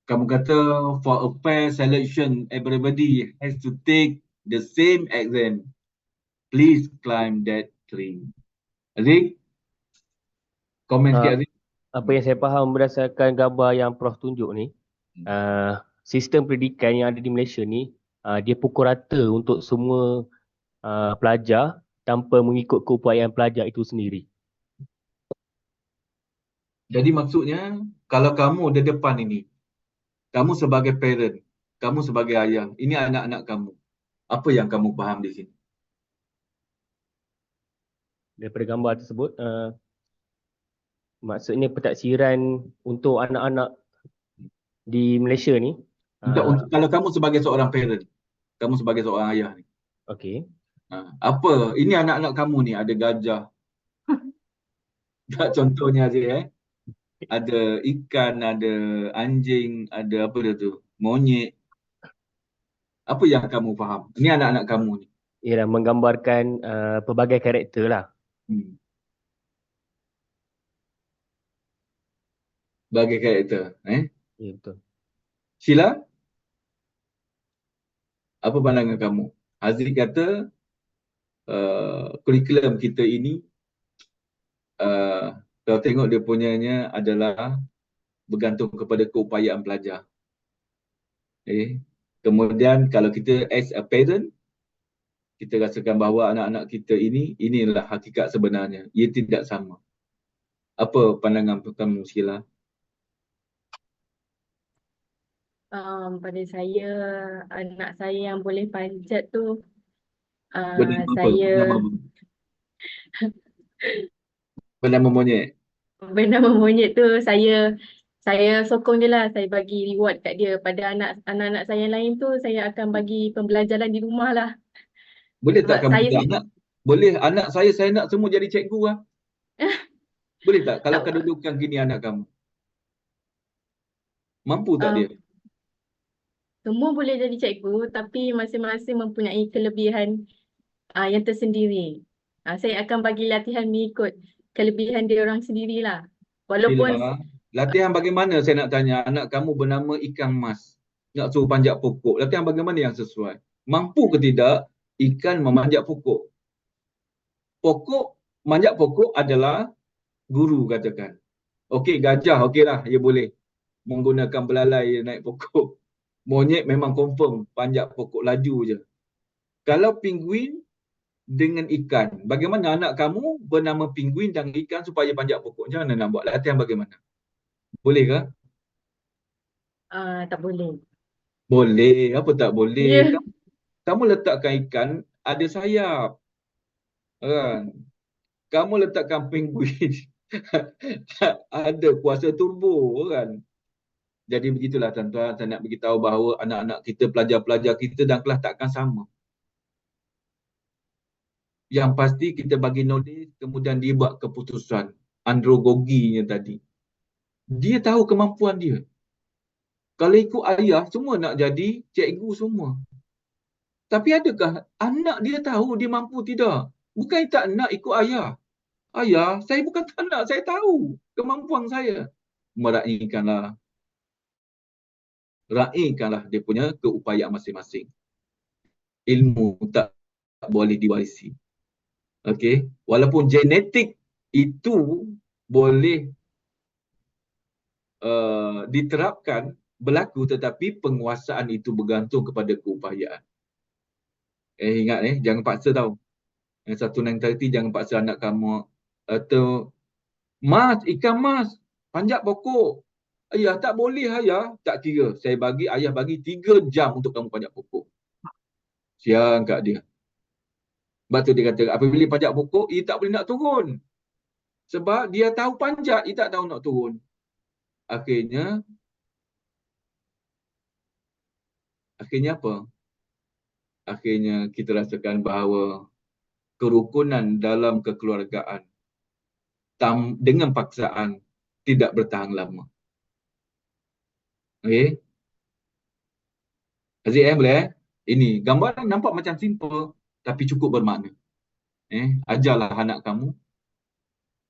Kamu kata for a fair selection, everybody has to take the same exam. Please climb that tree. Haziq? Komen sikit, Haziq. Apa yang saya faham berdasarkan gambar yang Prof tunjuk ni, sistem pendidikan yang ada di Malaysia ni, dia pukul rata untuk semua pelajar tanpa mengikut keupayaan pelajar itu sendiri. Jadi maksudnya, kalau kamu di depan ini, kamu sebagai parent, kamu sebagai ayah, ini anak-anak kamu. Apa yang kamu faham di sini? Daripada gambar tersebut, maksudnya pentaksiran untuk anak-anak di Malaysia ni. Kalau kamu sebagai seorang parent, kamu sebagai seorang ayah ni, Okey. apa, ini anak-anak kamu ni ada gajah, tak contohnya je ada ikan, ada anjing, ada apa dia tu, monyet. Apa yang kamu faham? Ini anak-anak kamu ni. Ialah menggambarkan pelbagai karakter lah. Bagi karakter. Ya, betul. Sheila, apa pandangan kamu? Haziq kata kurikulum kita ini kalau tengok dia punyanya adalah bergantung kepada keupayaan pelajar. Kemudian kalau kita as a parent, kita rasakan bahawa anak-anak kita inilah hakikat sebenarnya. Ia tidak sama. Apa pandangan kamu, Sheila? Pada saya, anak saya yang boleh panjat tu, Bernama apa? saya Bernama monyet. bernama monyet tu saya sokong je lah, saya bagi reward kat dia. Pada anak-anak saya yang lain tu, saya akan bagi pembelajaran di rumah lah. Boleh Sebab tak kamu saya minta anak? Boleh, anak saya nak semua jadi cikgu lah. Boleh tak? Kalau Tak. kedudukan gini anak kamu. Mampu tak dia? Semua boleh jadi cikgu, tapi masing-masing mempunyai kelebihan yang tersendiri. Saya akan bagi latihan mengikut kelebihan dia orang sendirilah. Walaupun Sheila, latihan bagaimana saya nak tanya? Anak kamu bernama ikan mas. Nak suruh panjat pokok. Latihan bagaimana yang sesuai? Mampu ke tidak ikan memanjat pokok? Manjat pokok adalah guru katakan. Okey, gajah okeylah, ia boleh menggunakan belalai naik pokok. Monyet memang confirm panjat pokok laju je. Kalau penguin dengan ikan, bagaimana anak kamu bernama penguin dan ikan supaya panjat pokok? Macam mana nak buat? Latihan bagaimana? Boleh ke? tak boleh. Boleh. Apa tak boleh? Ya. Kamu letakkan ikan ada sayap. Kan? Kamu letakkan penguin ada kuasa turbo kan. Jadi begitulah tuan-tuan, saya nak beritahu bahawa anak-anak kita, pelajar-pelajar kita dan kelas takkan sama. Yang pasti kita bagi knowledge, kemudian dia buat keputusan. Androgoginya tadi. Dia tahu kemampuan dia. Kalau ikut ayah, semua nak jadi cikgu semua. Tapi adakah anak dia tahu dia mampu tidak? Bukan tak nak ikut ayah. Ayah, saya bukan tak nak, saya tahu kemampuan saya. Meraihkanlah dia punya keupayaan masing-masing. Ilmu tak boleh diwarisi. Okey, walaupun genetik itu boleh diterapkan berlaku, tetapi penguasaan itu bergantung kepada keupayaan. Ingat jangan paksa tau. Yang 1930 jangan paksa anak kamu atau mas, ikan mas, panjat pokok. Ayah tak boleh ayah, tak kira. Ayah bagi 3 jam untuk kamu panjat pokok. Siang kat dia. Sebab tu dia kata apabila panjat pokok, ia tak boleh nak turun. Sebab dia tahu panjat, ia tak tahu nak turun. Akhirnya apa? Akhirnya kita rasakan bahawa kerukunan dalam kekeluargaan dengan paksaan tidak bertahan lama. Okey. Aziz boleh Ini gambaran nampak macam simple tapi cukup bermakna. Ajarlah anak kamu,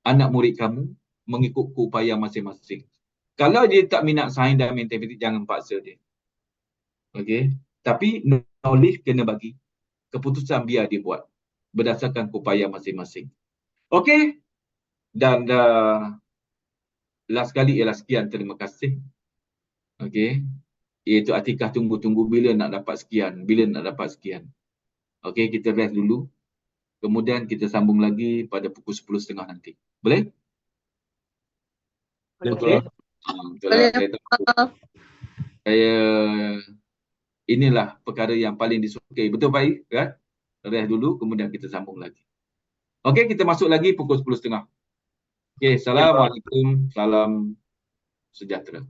anak murid kamu mengikut keupayaan masing-masing. Kalau dia tak minat sains dan matematik, jangan paksa dia. Okey. Tapi knowledge kena bagi. Keputusan biar dia buat berdasarkan keupayaan masing-masing. Okey. Dan last kali ialah sekian, terima kasih. Okey. Iaitu Atikah tunggu-tunggu bila nak dapat sekian, bila nak dapat sekian. Okey, kita rest dulu. Kemudian kita sambung lagi pada pukul 10.30 nanti. Boleh? Okey. Betul lah. Saya inilah perkara yang paling disukai. Betul Pak I? Kan? Rest dulu, kemudian kita sambung lagi. Okey, kita masuk lagi pukul 10.30. Okey, Assalamualaikum. Salam sejahtera.